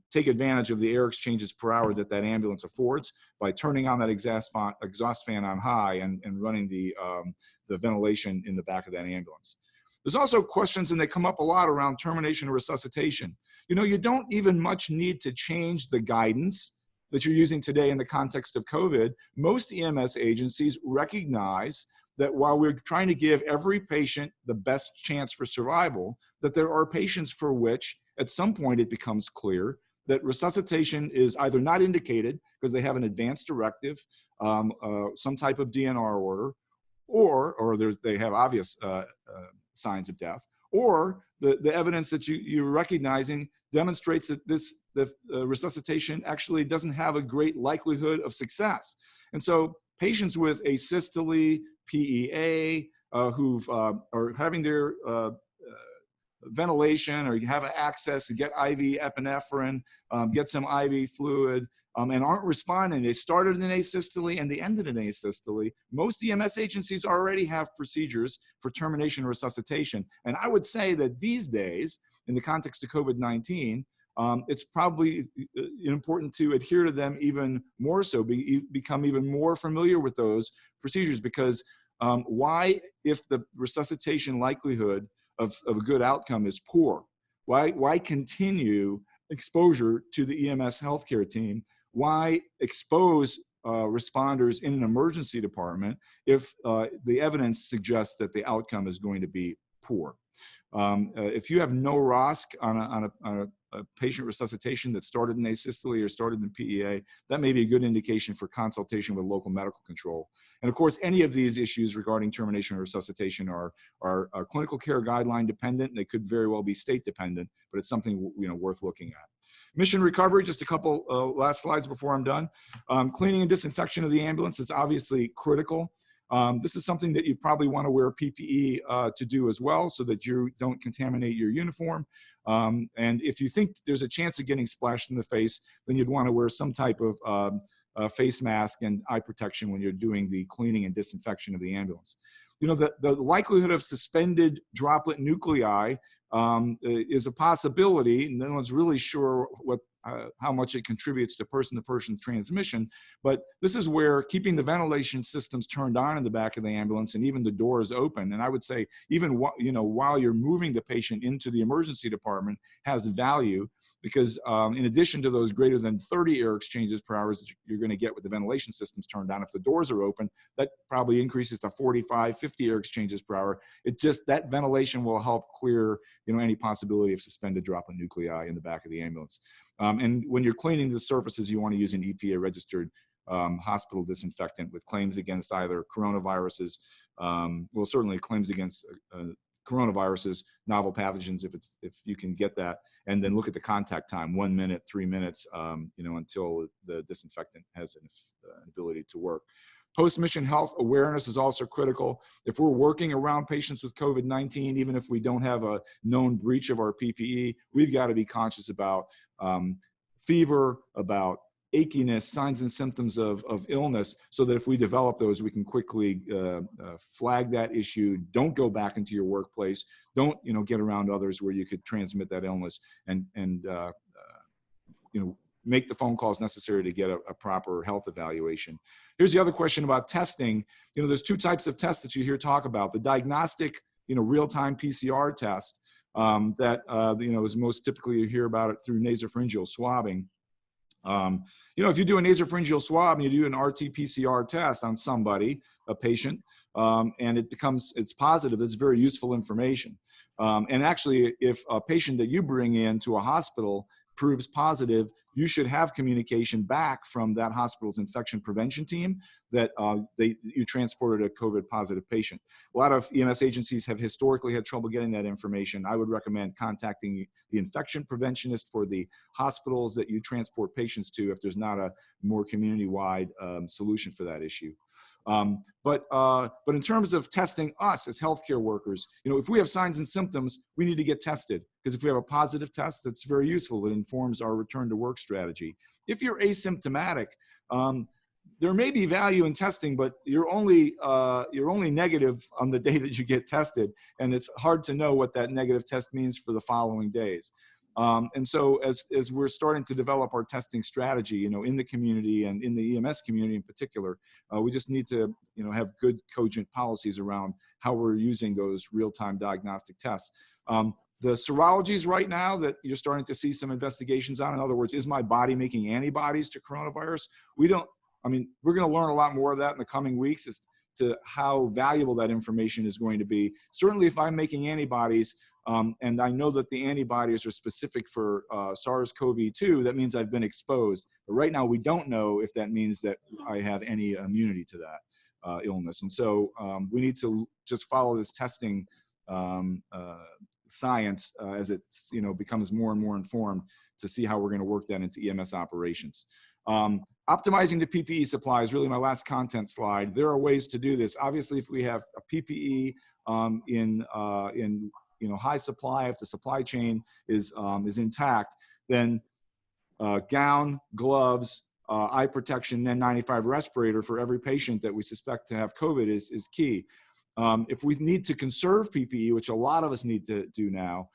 take advantage of the air exchanges per hour that ambulance affords by turning on that exhaust fan on high and running the ventilation in the back of that ambulance. There's also questions, and they come up a lot, around termination or resuscitation. You don't even much need to change the guidance that you're using today in the context of COVID. Most EMS agencies recognize that while we're trying to give every patient the best chance for survival, that there are patients for which at some point it becomes clear that resuscitation is either not indicated because they have an advanced directive, some type of DNR order, or they have obvious signs of death, or the evidence that you're recognizing demonstrates that the resuscitation actually doesn't have a great likelihood of success. And so patients with asystole, PEA, who are having their ventilation, or you have access to get IV epinephrine, get some IV fluid, and aren't responding. They started in asystole and they ended in asystole. Most EMS agencies already have procedures for termination and resuscitation. And I would say that these days, in the context of COVID-19, it's probably important to adhere to them even more so, become even more familiar with those procedures, because why, if the resuscitation likelihood of a good outcome is poor, why continue exposure to the EMS healthcare team? Why expose responders in an emergency department if the evidence suggests that the outcome is going to be poor? If you have no ROSC on a patient resuscitation that started in asystole or started in PEA, that may be a good indication for consultation with local medical control. And of course, any of these issues regarding termination or resuscitation are clinical care guideline dependent. They could very well be state dependent, but it's something worth looking at. Mission recovery, just a couple last slides before I'm done. Cleaning and disinfection of the ambulance is obviously critical. This is something that you probably want to wear PPE to do as well, so that you don't contaminate your uniform. And if you think there's a chance of getting splashed in the face, then you'd want to wear some type of face mask and eye protection when you're doing the cleaning and disinfection of the ambulance. You know, the likelihood of suspended droplet nuclei is a possibility. No one's really sure how much it contributes to person-to-person transmission, but this is where keeping the ventilation systems turned on in the back of the ambulance and even the doors open, and I would say even while you're moving the patient into the emergency department, has value, because in addition to those greater than 30 air exchanges per hour that you're going to get with the ventilation systems turned on, if the doors are open, that probably increases to 45, 50 air exchanges per hour. That ventilation will help clear any possibility of suspended droplet nuclei in the back of the ambulance. And when you're cleaning the surfaces, you want to use an EPA registered hospital disinfectant with claims against either coronaviruses, well, certainly claims against coronaviruses, novel pathogens, if you can get that, and then look at the contact time, 1 minute, 3 minutes, until the disinfectant has an ability to work. Post-mission health awareness is also critical. If we're working around patients with COVID-19, even if we don't have a known breach of our PPE, we've got to be conscious about fever, about achiness, signs and symptoms of illness, so that if we develop those, we can quickly flag that issue. Don't go back into your workplace. Don't get around others where you could transmit that illness, and make the phone calls necessary to get a proper health evaluation. Here's the other question about testing. There's two types of tests that you hear talk about. The diagnostic, real-time PCR test that is most typically you hear about it through nasopharyngeal swabbing. If you do a nasopharyngeal swab and you do an RT-PCR test on somebody, a patient, and it's positive, it's very useful information. And actually, if a patient that you bring in to a hospital proves positive, you should have communication back from that hospital's infection prevention team that you transported a COVID positive patient. A lot of EMS agencies have historically had trouble getting that information. I would recommend contacting the infection preventionist for the hospitals that you transport patients to if there's not a more community-wide solution for that issue. But in terms of testing us as healthcare workers, if we have signs and symptoms, we need to get tested, because if we have a positive test, that's very useful. It informs our return to work strategy. If you're asymptomatic, there may be value in testing, but you're only negative on the day that you get tested, and it's hard to know what that negative test means for the following days. And so as we're starting to develop our testing strategy, in the community and in the EMS community in particular, we just need to, have good cogent policies around how we're using those real-time diagnostic tests. The serologies right now that you're starting to see some investigations on, in other words, is my body making antibodies to coronavirus? We're going to learn a lot more of that in the coming weeks as to how valuable that information is going to be. Certainly if I'm making antibodies, and I know that the antibodies are specific for SARS-CoV-2, that means I've been exposed. But right now, we don't know if that means that I have any immunity to that illness. And so we need to just follow this testing science as it becomes more and more informed to see how we're going to work that into EMS operations. Optimizing the PPE supply is really my last content slide. There are ways to do this. Obviously, if we have a PPE in high supply, if the supply chain is intact, then gown, gloves, eye protection, N95 respirator for every patient that we suspect to have COVID is key. If we need to conserve PPE, which a lot of us need to do now,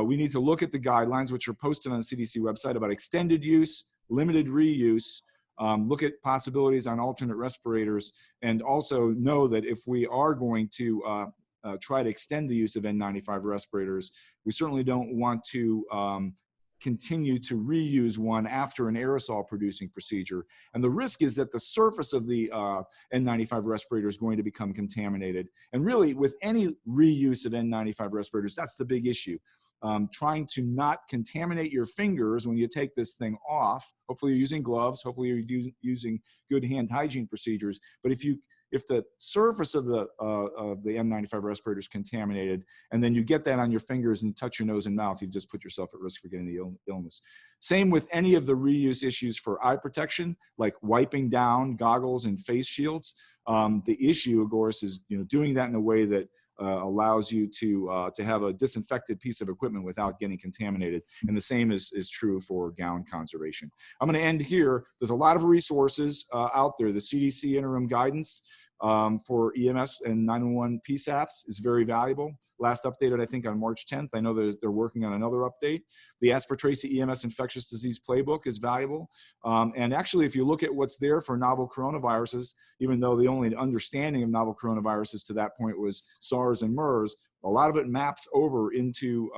we need to look at the guidelines, which are posted on the CDC website, about extended use, limited reuse, look at possibilities on alternate respirators, and also know that if we are going to try to extend the use of N95 respirators, we certainly don't want to continue to reuse one after an aerosol producing procedure. And the risk is that the surface of the N95 respirator is going to become contaminated. And really, with any reuse of N95 respirators, that's the big issue. Trying to not contaminate your fingers when you take this thing off. Hopefully you're using gloves, hopefully you're using good hand hygiene procedures. But if if the surface of the N95 respirator is contaminated, and then you get that on your fingers and touch your nose and mouth, you've just put yourself at risk for getting the illness. Same with any of the reuse issues for eye protection, like wiping down goggles and face shields. The issue, of course, is doing that in a way that allows you to have a disinfected piece of equipment without getting contaminated. And the same is true for gown conservation. I'm going to end here. There's a lot of resources out there. The CDC interim guidance for EMS and 911 PSAPs is very valuable. Last updated, I think, on March 10th. I know they're working on another update. The Asper Tracy EMS infectious disease playbook is valuable. And actually, if you look at what's there for novel coronaviruses, even though the only understanding of novel coronaviruses to that point was SARS and MERS, a lot of it maps over into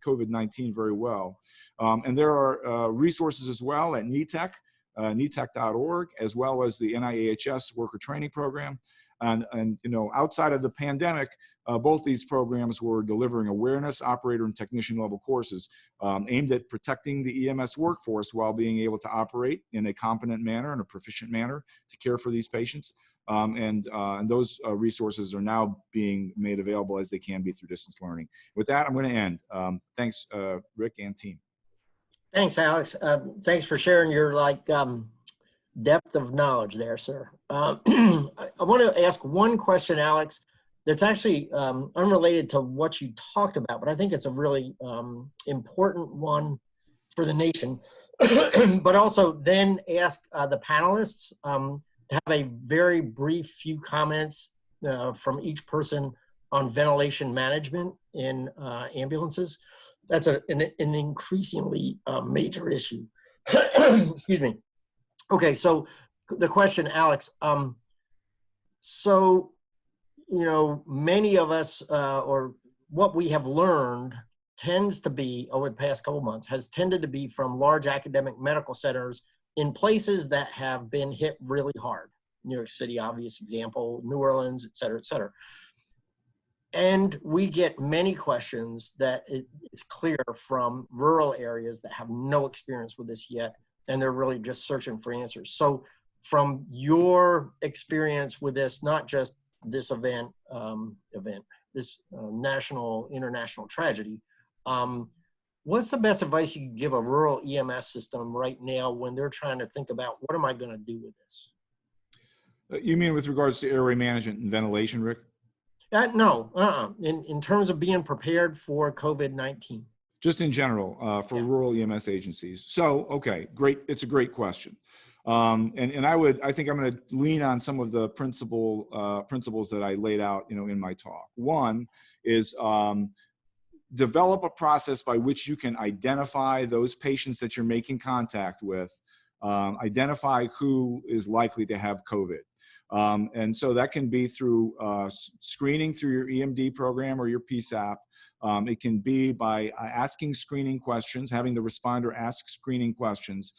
COVID-19 very well. And there are resources as well at NETEC, NETEC.org, as well as the NIAHS Worker Training Program. And outside of the pandemic, both these programs were delivering awareness, operator, and technician level courses aimed at protecting the EMS workforce while being able to operate in a competent manner and a proficient manner to care for these patients. And those resources are now being made available as they can be through distance learning. With that, I'm going to end. Thanks, Rick and team. Thanks, Alex. Thanks for sharing your depth of knowledge there, sir. I want to ask one question, Alex, that's actually unrelated to what you talked about, but I think it's a really important one for the nation. But also then ask the panelists to have a very brief few comments from each person on ventilation management in ambulances. That's an increasingly major issue. Excuse me. Okay, so the question, Alex. So, many of us, or what we have learned tends to be, over the past couple months, has tended to be from large academic medical centers in places that have been hit really hard. New York City, obvious example, New Orleans, et cetera, et cetera. And we get many questions that it's clear from rural areas that have no experience with this yet, and they're really just searching for answers. So from your experience with this, not just this event, this national, international tragedy, what's the best advice you can give a rural EMS system right now when they're trying to think about, what am I going to do with this? You mean with regards to airway management and ventilation, Rick? No, in terms of being prepared for COVID-19. Just in general, for rural EMS agencies. So, okay, great. It's a great question. And I think I'm going to lean on some of the principles that I laid out, in my talk. One is develop a process by which you can identify those patients that you're making contact with, identify who is likely to have COVID. And so that can be through screening through your EMD program or your PSAP. It can be by asking screening questions, having the responder ask screening questions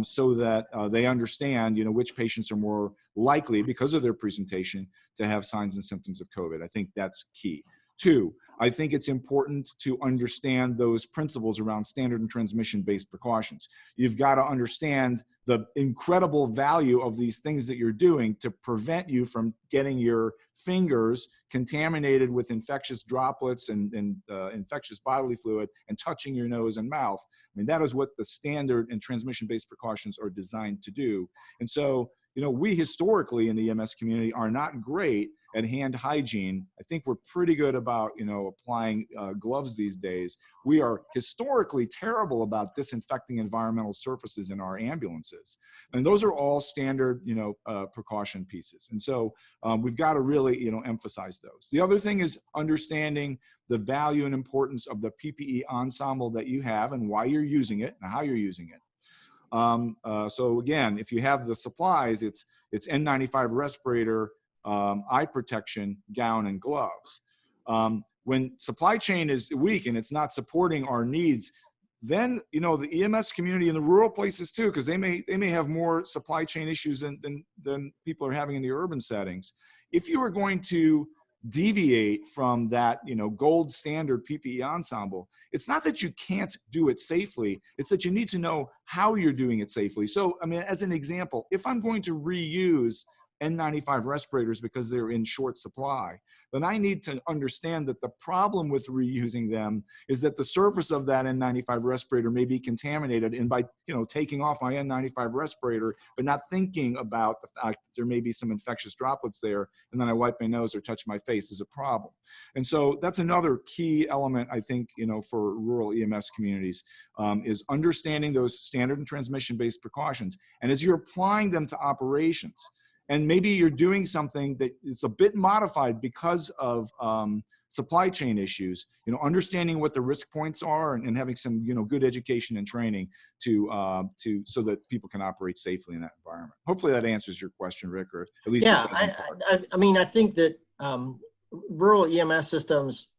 so that they understand, which patients are more likely, because of their presentation, to have signs and symptoms of COVID. I think that's key. Two, I think it's important to understand those principles around standard and transmission-based precautions. You've got to understand the incredible value of these things that you're doing to prevent you from getting your fingers contaminated with infectious droplets and infectious bodily fluid and touching your nose and mouth. I mean, that is what the standard and transmission-based precautions are designed to do. And so, we historically in the EMS community are not great at hand hygiene. I think we're pretty good about, applying gloves these days. We are historically terrible about disinfecting environmental surfaces in our ambulances. And those are all standard, precaution pieces. And so we've got to really, emphasize those. The other thing is understanding the value and importance of the PPE ensemble that you have and why you're using it and how you're using it. So again, if you have the supplies, it's N95 respirator, eye protection, gown, and gloves. When supply chain is weak and it's not supporting our needs, then the EMS community in the rural places too, because they may have more supply chain issues than people are having in the urban settings. If you are going to deviate from that gold standard PPE ensemble, it's not that you can't do it safely, it's that you need to know how you're doing it safely. So I mean, as an example, if I'm going to reuse N95 respirators because they're in short supply, then I need to understand that the problem with reusing them is that the surface of that N95 respirator may be contaminated. And by taking off my N95 respirator, but not thinking about the fact that there may be some infectious droplets there, and then I wipe my nose or touch my face, is a problem. And so that's another key element, I think, for rural EMS communities, is understanding those standard and transmission-based precautions. And as you're applying them to operations, and maybe you're doing something that it's a bit modified because of supply chain issues, understanding what the risk points are and having some, good education and training to so that people can operate safely in that environment. Hopefully that answers your question, Rick, or at least Yeah, it does in part. I think that rural EMS systems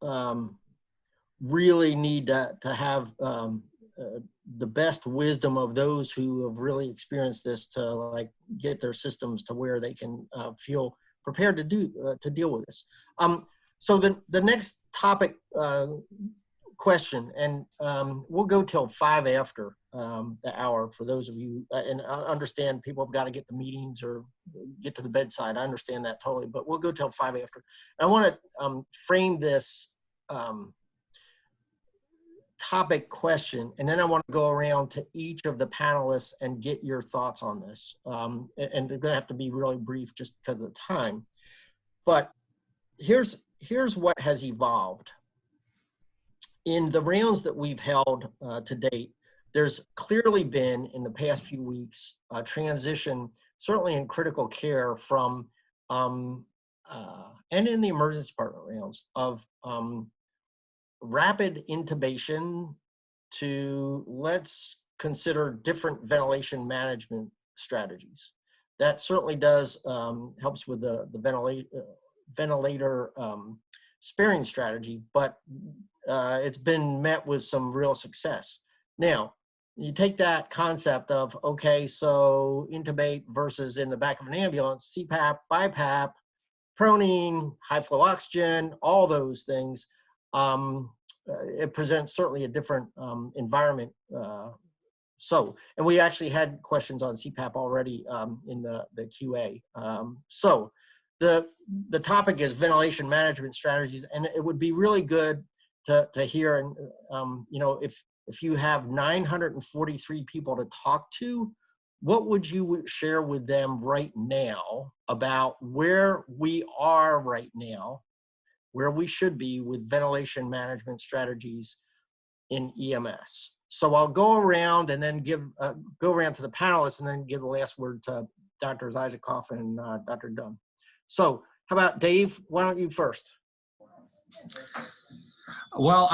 really need to have the best wisdom of those who have really experienced this to get their systems to where they can feel prepared to deal with this. So the next topic question, and we'll go till 5 after the hour for those of you, and I understand people have got to get the meetings or get to the bedside. I understand that totally, but we'll go till 5 after. I want to frame this topic question, and then I want to go around to each of the panelists and get your thoughts on this. And they're going to have to be really brief just because of the time. But here's what has evolved. In the rounds that we've held to date, there's clearly been, in the past few weeks, a transition, certainly in critical care from, and in the emergency department rounds, of rapid intubation to let's consider different ventilation management strategies. That certainly does helps with the ventilator sparing strategy, but it's been met with some real success. Now, you take that concept of, okay, so intubate versus in the back of an ambulance, CPAP, BiPAP, proning, high flow oxygen, all those things. It presents certainly a different environment. And we actually had questions on CPAP already in the QA. So the topic is ventilation management strategies, and it would be really good to hear, and if you have 943 people to talk to, what would you share with them right now about where we are right now, where we should be with ventilation management strategies in EMS? So I'll go around and then go around to the panelists and then give the last word to Drs. Isikoff and Dr. Dunn. So how about Dave? Why don't you first? Well,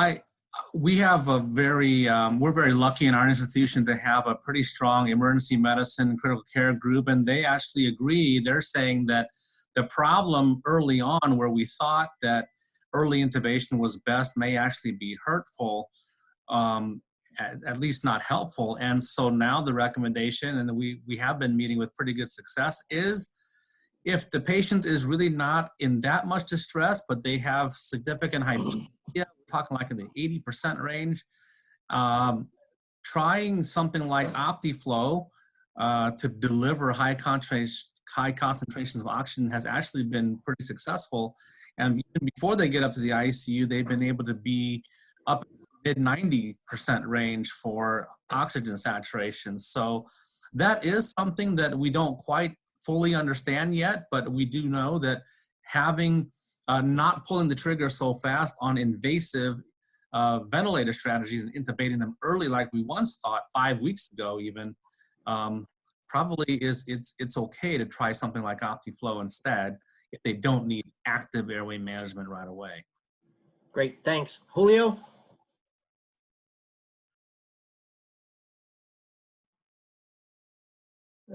we have a we're very lucky in our institution to have a pretty strong emergency medicine critical care group, and they actually agree. They're saying that the problem early on, where we thought that early intubation was best, may actually be hurtful, at least not helpful. And so now the recommendation, and we have been meeting with pretty good success, is if the patient is really not in that much distress, but they have significant hypoxia, we're talking like in the 80% range, trying something like OptiFlow to deliver high concentrations of oxygen has actually been pretty successful. And even before they get up to the ICU, they've been able to be up mid 90% range for oxygen saturation. So that is something that we don't quite fully understand yet, but we do know that having not pulling the trigger so fast on invasive ventilator strategies and intubating them early like we once thought 5 weeks ago even, probably it's okay to try something like OptiFlow instead if they don't need active airway management right away. Great, thanks. Julio?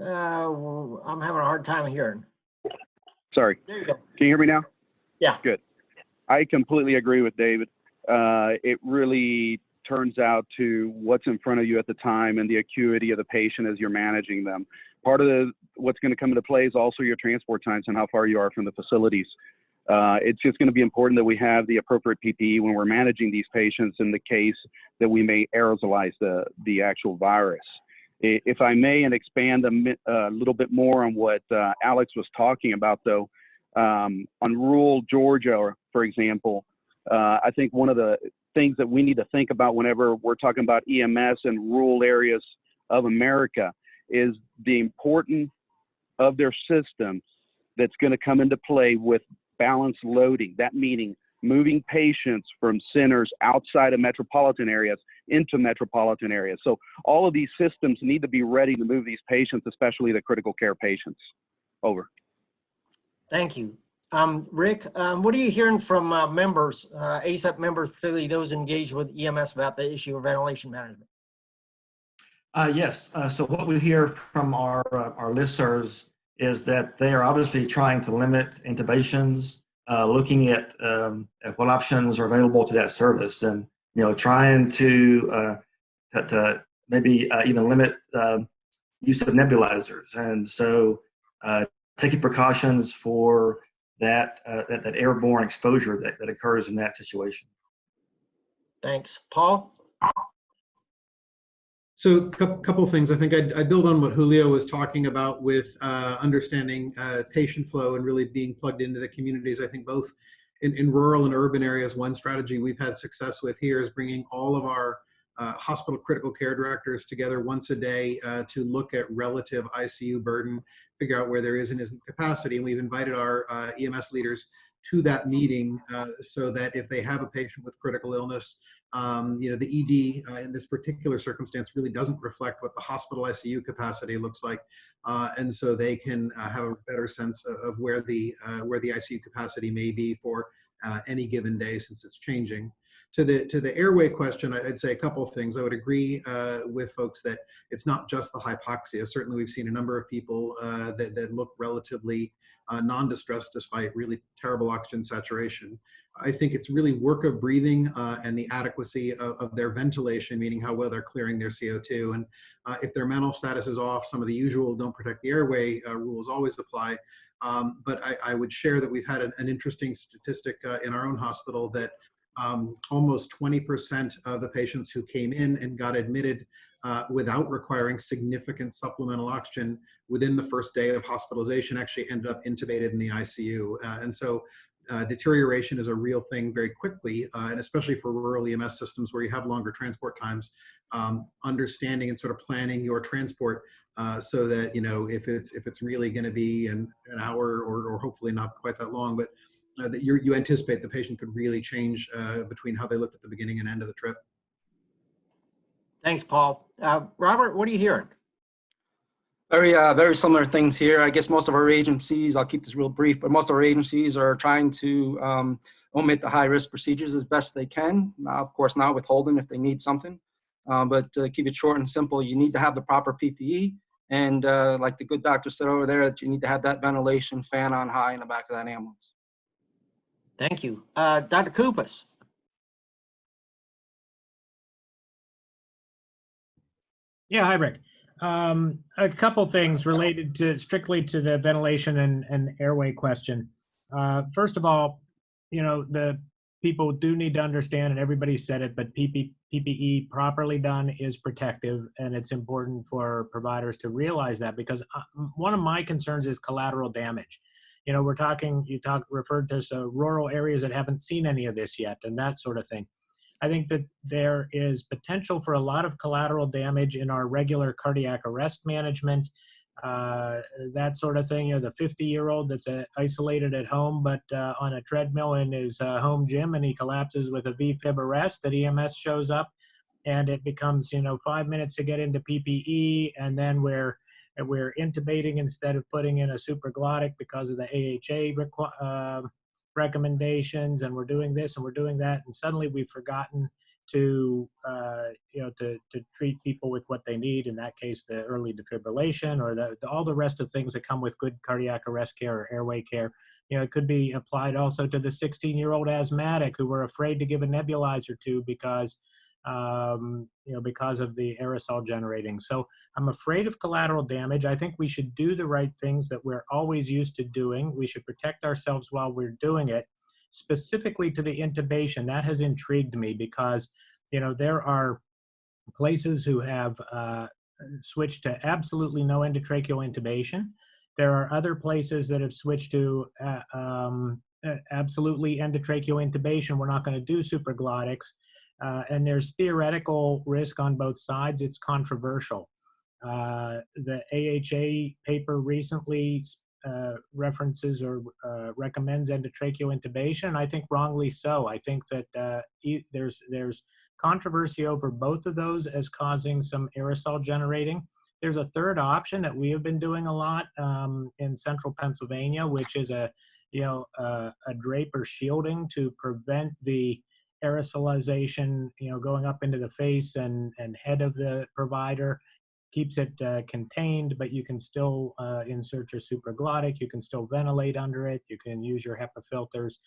I'm having a hard time hearing. Sorry. There you go. Can you hear me now? Yeah. Good. I completely agree with David. It really turns out to what's in front of you at the time and the acuity of the patient as you're managing them. Part of what's going to come into play is also your transport times and how far you are from the facilities. It's just going to be important that we have the appropriate PPE when we're managing these patients in the case that we may aerosolize the actual virus. If I may, and expand a little bit more on what Alex was talking about, though, on rural Georgia, for example, I think one of the things that we need to think about whenever we're talking about EMS in rural areas of America is the importance of their systems that's going to come into play with balanced loading. That meaning moving patients from centers outside of metropolitan areas into metropolitan areas. So all of these systems need to be ready to move these patients, especially the critical care patients. Over. Thank you. Rick, what are you hearing from members, ACEP members, particularly those engaged with EMS about the issue of ventilation management? Yes, so what we hear from our listservs is that they are obviously trying to limit intubations, looking at what options are available to that service, and trying to maybe even limit use of nebulizers, and so taking precautions for that airborne exposure that occurs in that situation. Thanks. Paul? So a couple of things. I think I build on what Julio was talking about with understanding patient flow and really being plugged into the communities. I think both in rural and urban areas, one strategy we've had success with here is bringing all of our hospital critical care directors together once a day to look at relative ICU burden, figure out where there is and isn't capacity. And we've invited our EMS leaders to that meeting so that if they have a patient with critical illness, the ED in this particular circumstance really doesn't reflect what the hospital ICU capacity looks like, and so they can have a better sense of where the ICU capacity may be for any given day, since it's changing. To the airway question, I'd say a couple of things. I would agree with folks that it's not just the hypoxia. Certainly, we've seen a number of people that look relatively non-distressed despite really terrible oxygen saturation. I think it's really work of breathing and the adequacy of their ventilation, meaning how well they're clearing their CO2. And if their mental status is off, some of the usual don't protect the airway rules always apply. But I would share that we've had an interesting statistic in our own hospital that almost 20% of the patients who came in and got admitted without requiring significant supplemental oxygen within the first day of hospitalization actually ended up intubated in the ICU. And so deterioration is a real thing very quickly, and especially for rural EMS systems where you have longer transport times, understanding and sort of planning your transport so that, if it's really going to be an hour or hopefully not quite that long, but that you anticipate the patient could really change between how they looked at the beginning and end of the trip. Thanks, Paul. Robert, what are you hearing? Very similar things here. I guess most of our agencies, I'll keep this real brief, but most of our agencies are trying to omit the high-risk procedures as best they can. Now, of course, not withholding if they need something, but keep it short and simple. You need to have the proper PPE, and like the good doctor said over there, that you need to have that ventilation fan on high in the back of that ambulance. Thank you. Dr. Kupas. Yeah, hi, Rick. A couple things related strictly to the ventilation and airway question. First of all, the people do need to understand, and everybody said it, but PPE properly done is protective, and it's important for providers to realize that, because one of my concerns is collateral damage. You referred to rural areas that haven't seen any of this yet and that sort of thing. I think that there is potential for a lot of collateral damage in our regular cardiac arrest management, that sort of thing. The 50-year-old that's isolated at home, but on a treadmill in his home gym, and he collapses with a VFib arrest, that EMS shows up, and it becomes 5 minutes to get into PPE, and then we're intubating instead of putting in a supraglottic because of the AHA recommendations, and we're doing this and we're doing that, and suddenly we've forgotten to treat people with what they need, in that case the early defibrillation or all the rest of things that come with good cardiac arrest care or airway care. It could be applied also to the 16-year-old asthmatic who were afraid to give a nebulizer to because of the aerosol generating. So I'm afraid of collateral damage. I think we should do the right things that we're always used to doing. We should protect ourselves while we're doing it. Specifically to the intubation, that has intrigued me because, there are places who have switched to absolutely no endotracheal intubation. There are other places that have switched to absolutely endotracheal intubation. We're not going to do supraglottics. And there's theoretical risk on both sides. It's controversial. The AHA paper recently references or recommends endotracheal intubation. I think wrongly so. I think that there's controversy over both of those as causing some aerosol generating. There's a third option that we have been doing a lot in central Pennsylvania, which is a drape or shielding to prevent the aerosolization, going up into the face and head of the provider. Keeps it contained, but you can still insert your supraglottic, you can still ventilate under it, you can use your HEPA filters,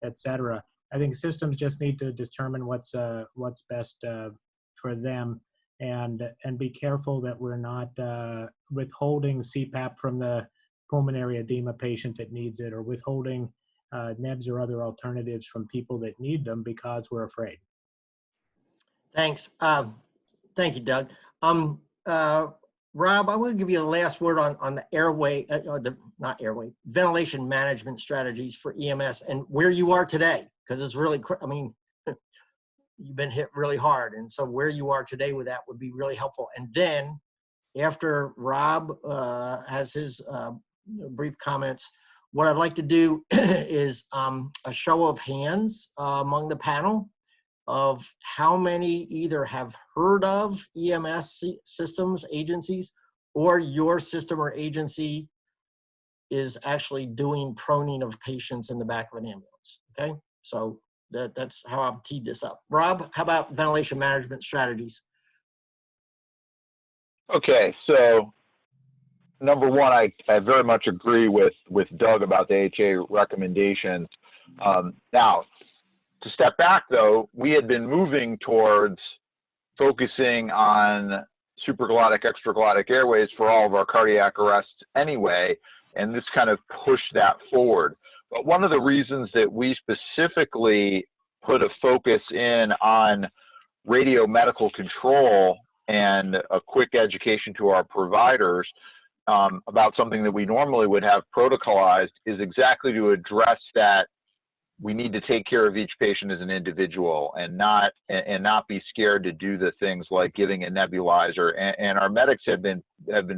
etc. I think systems just need to determine what's best for them, and be careful that we're not withholding CPAP from the pulmonary edema patient that needs it, or withholding NEBs or other alternatives from people that need them because we're afraid. Thanks. Thank you, Doug. Rob, I want to give you the last word on the airway, ventilation management strategies for EMS and where you are today, because it's really, you've been hit really hard. And so where you are today with that would be really helpful. And then after Rob has his brief comments, what I'd like to do is a show of hands among the panel of how many either have heard of EMS systems, agencies, or your system or agency is actually doing proning of patients in the back of an ambulance, okay? So that's how I've teed this up. Rob, how about ventilation management strategies? Okay, so number one, I very much agree with Doug about the AHA recommendations. Now, to step back though, we had been moving towards focusing on supraglottic, extraglottic airways for all of our cardiac arrests anyway, and this kind of pushed that forward. But one of the reasons that we specifically put a focus in on radio medical control and a quick education to our providers about something that we normally would have protocolized is exactly to address that we need to take care of each patient as an individual and not be scared to do the things like giving a nebulizer. And our medics have been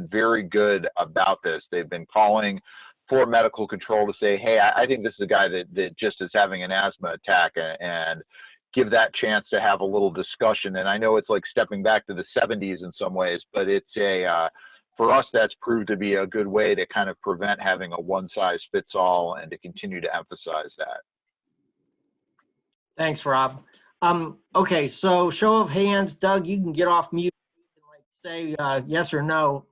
very good about this. They've been calling for medical control to say, hey, I think this is a guy that just is having an asthma attack, and give that chance to have a little discussion. And I know it's like stepping back to the 70s in some ways, but it's for us, that's proved to be a good way to kind of prevent having a one-size-fits-all and to continue to emphasize that. Thanks, Rob. Okay, so show of hands. Doug, you can get off mute and say yes or no.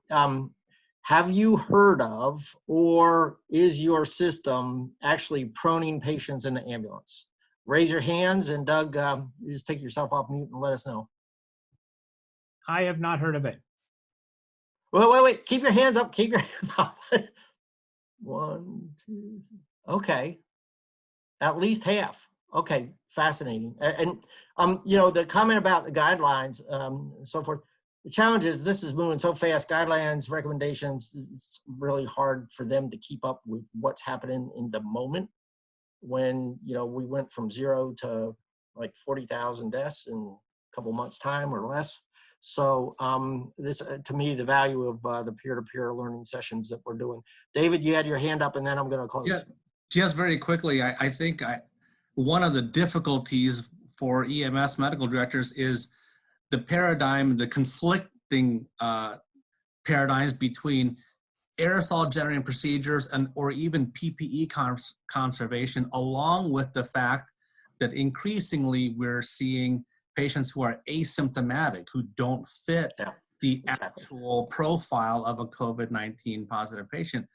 Have you heard of, or is your system actually proning patients in the ambulance? Raise your hands, and Doug, you just take yourself off mute and let us know. I have not heard of it. Wait. Keep your hands up. Keep your hands up. 1, 2, 3. Okay. At least half. Okay. Fascinating. And, the comment about the guidelines and so forth, the challenge is this is moving so fast. Guidelines, recommendations, it's really hard for them to keep up with what's happening in the moment when, we went from 0 to like 40,000 deaths in a couple months' time or less. So this, to me, the value of the peer-to-peer learning sessions that we're doing. David, you had your hand up, and then I'm going to close. Yeah, just very quickly, I think one of the difficulties for EMS medical directors is the paradigm, the conflicting paradigms between aerosol generating procedures or even PPE conservation, along with the fact that increasingly we're seeing patients who are asymptomatic, who don't fit the actual profile of a COVID-19 positive patient.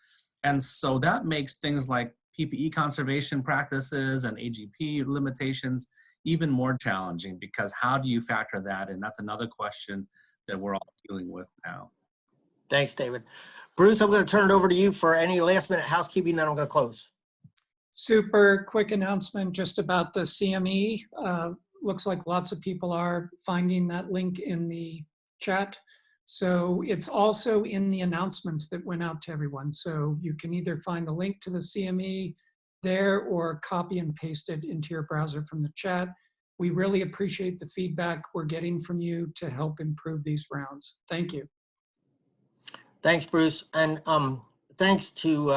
And so that makes things like PPE conservation practices and AGP limitations even more challenging, because how do you factor that in? That's another question that we're all dealing with now. Thanks, David. Bruce, I'm going to turn it over to you for any last minute housekeeping, then I'm going to close. Super quick announcement just about the CME. Looks like lots of people are finding that link in the chat. So it's also in the announcements that went out to everyone. So you can either find the link to the CME there or copy and paste it into your browser from the chat. We really appreciate the feedback we're getting from you to help improve these rounds. Thank you. Thanks, Bruce. And thanks to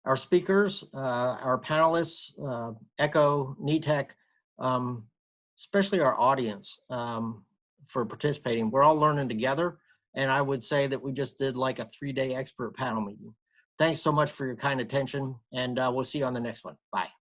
our speakers, our panelists, ECHO, NETEC, especially our audience for participating. We're all learning together. And I would say that we just did like a 3-day expert panel meeting. Thanks so much for your kind attention, and we'll see you on the next one. Bye.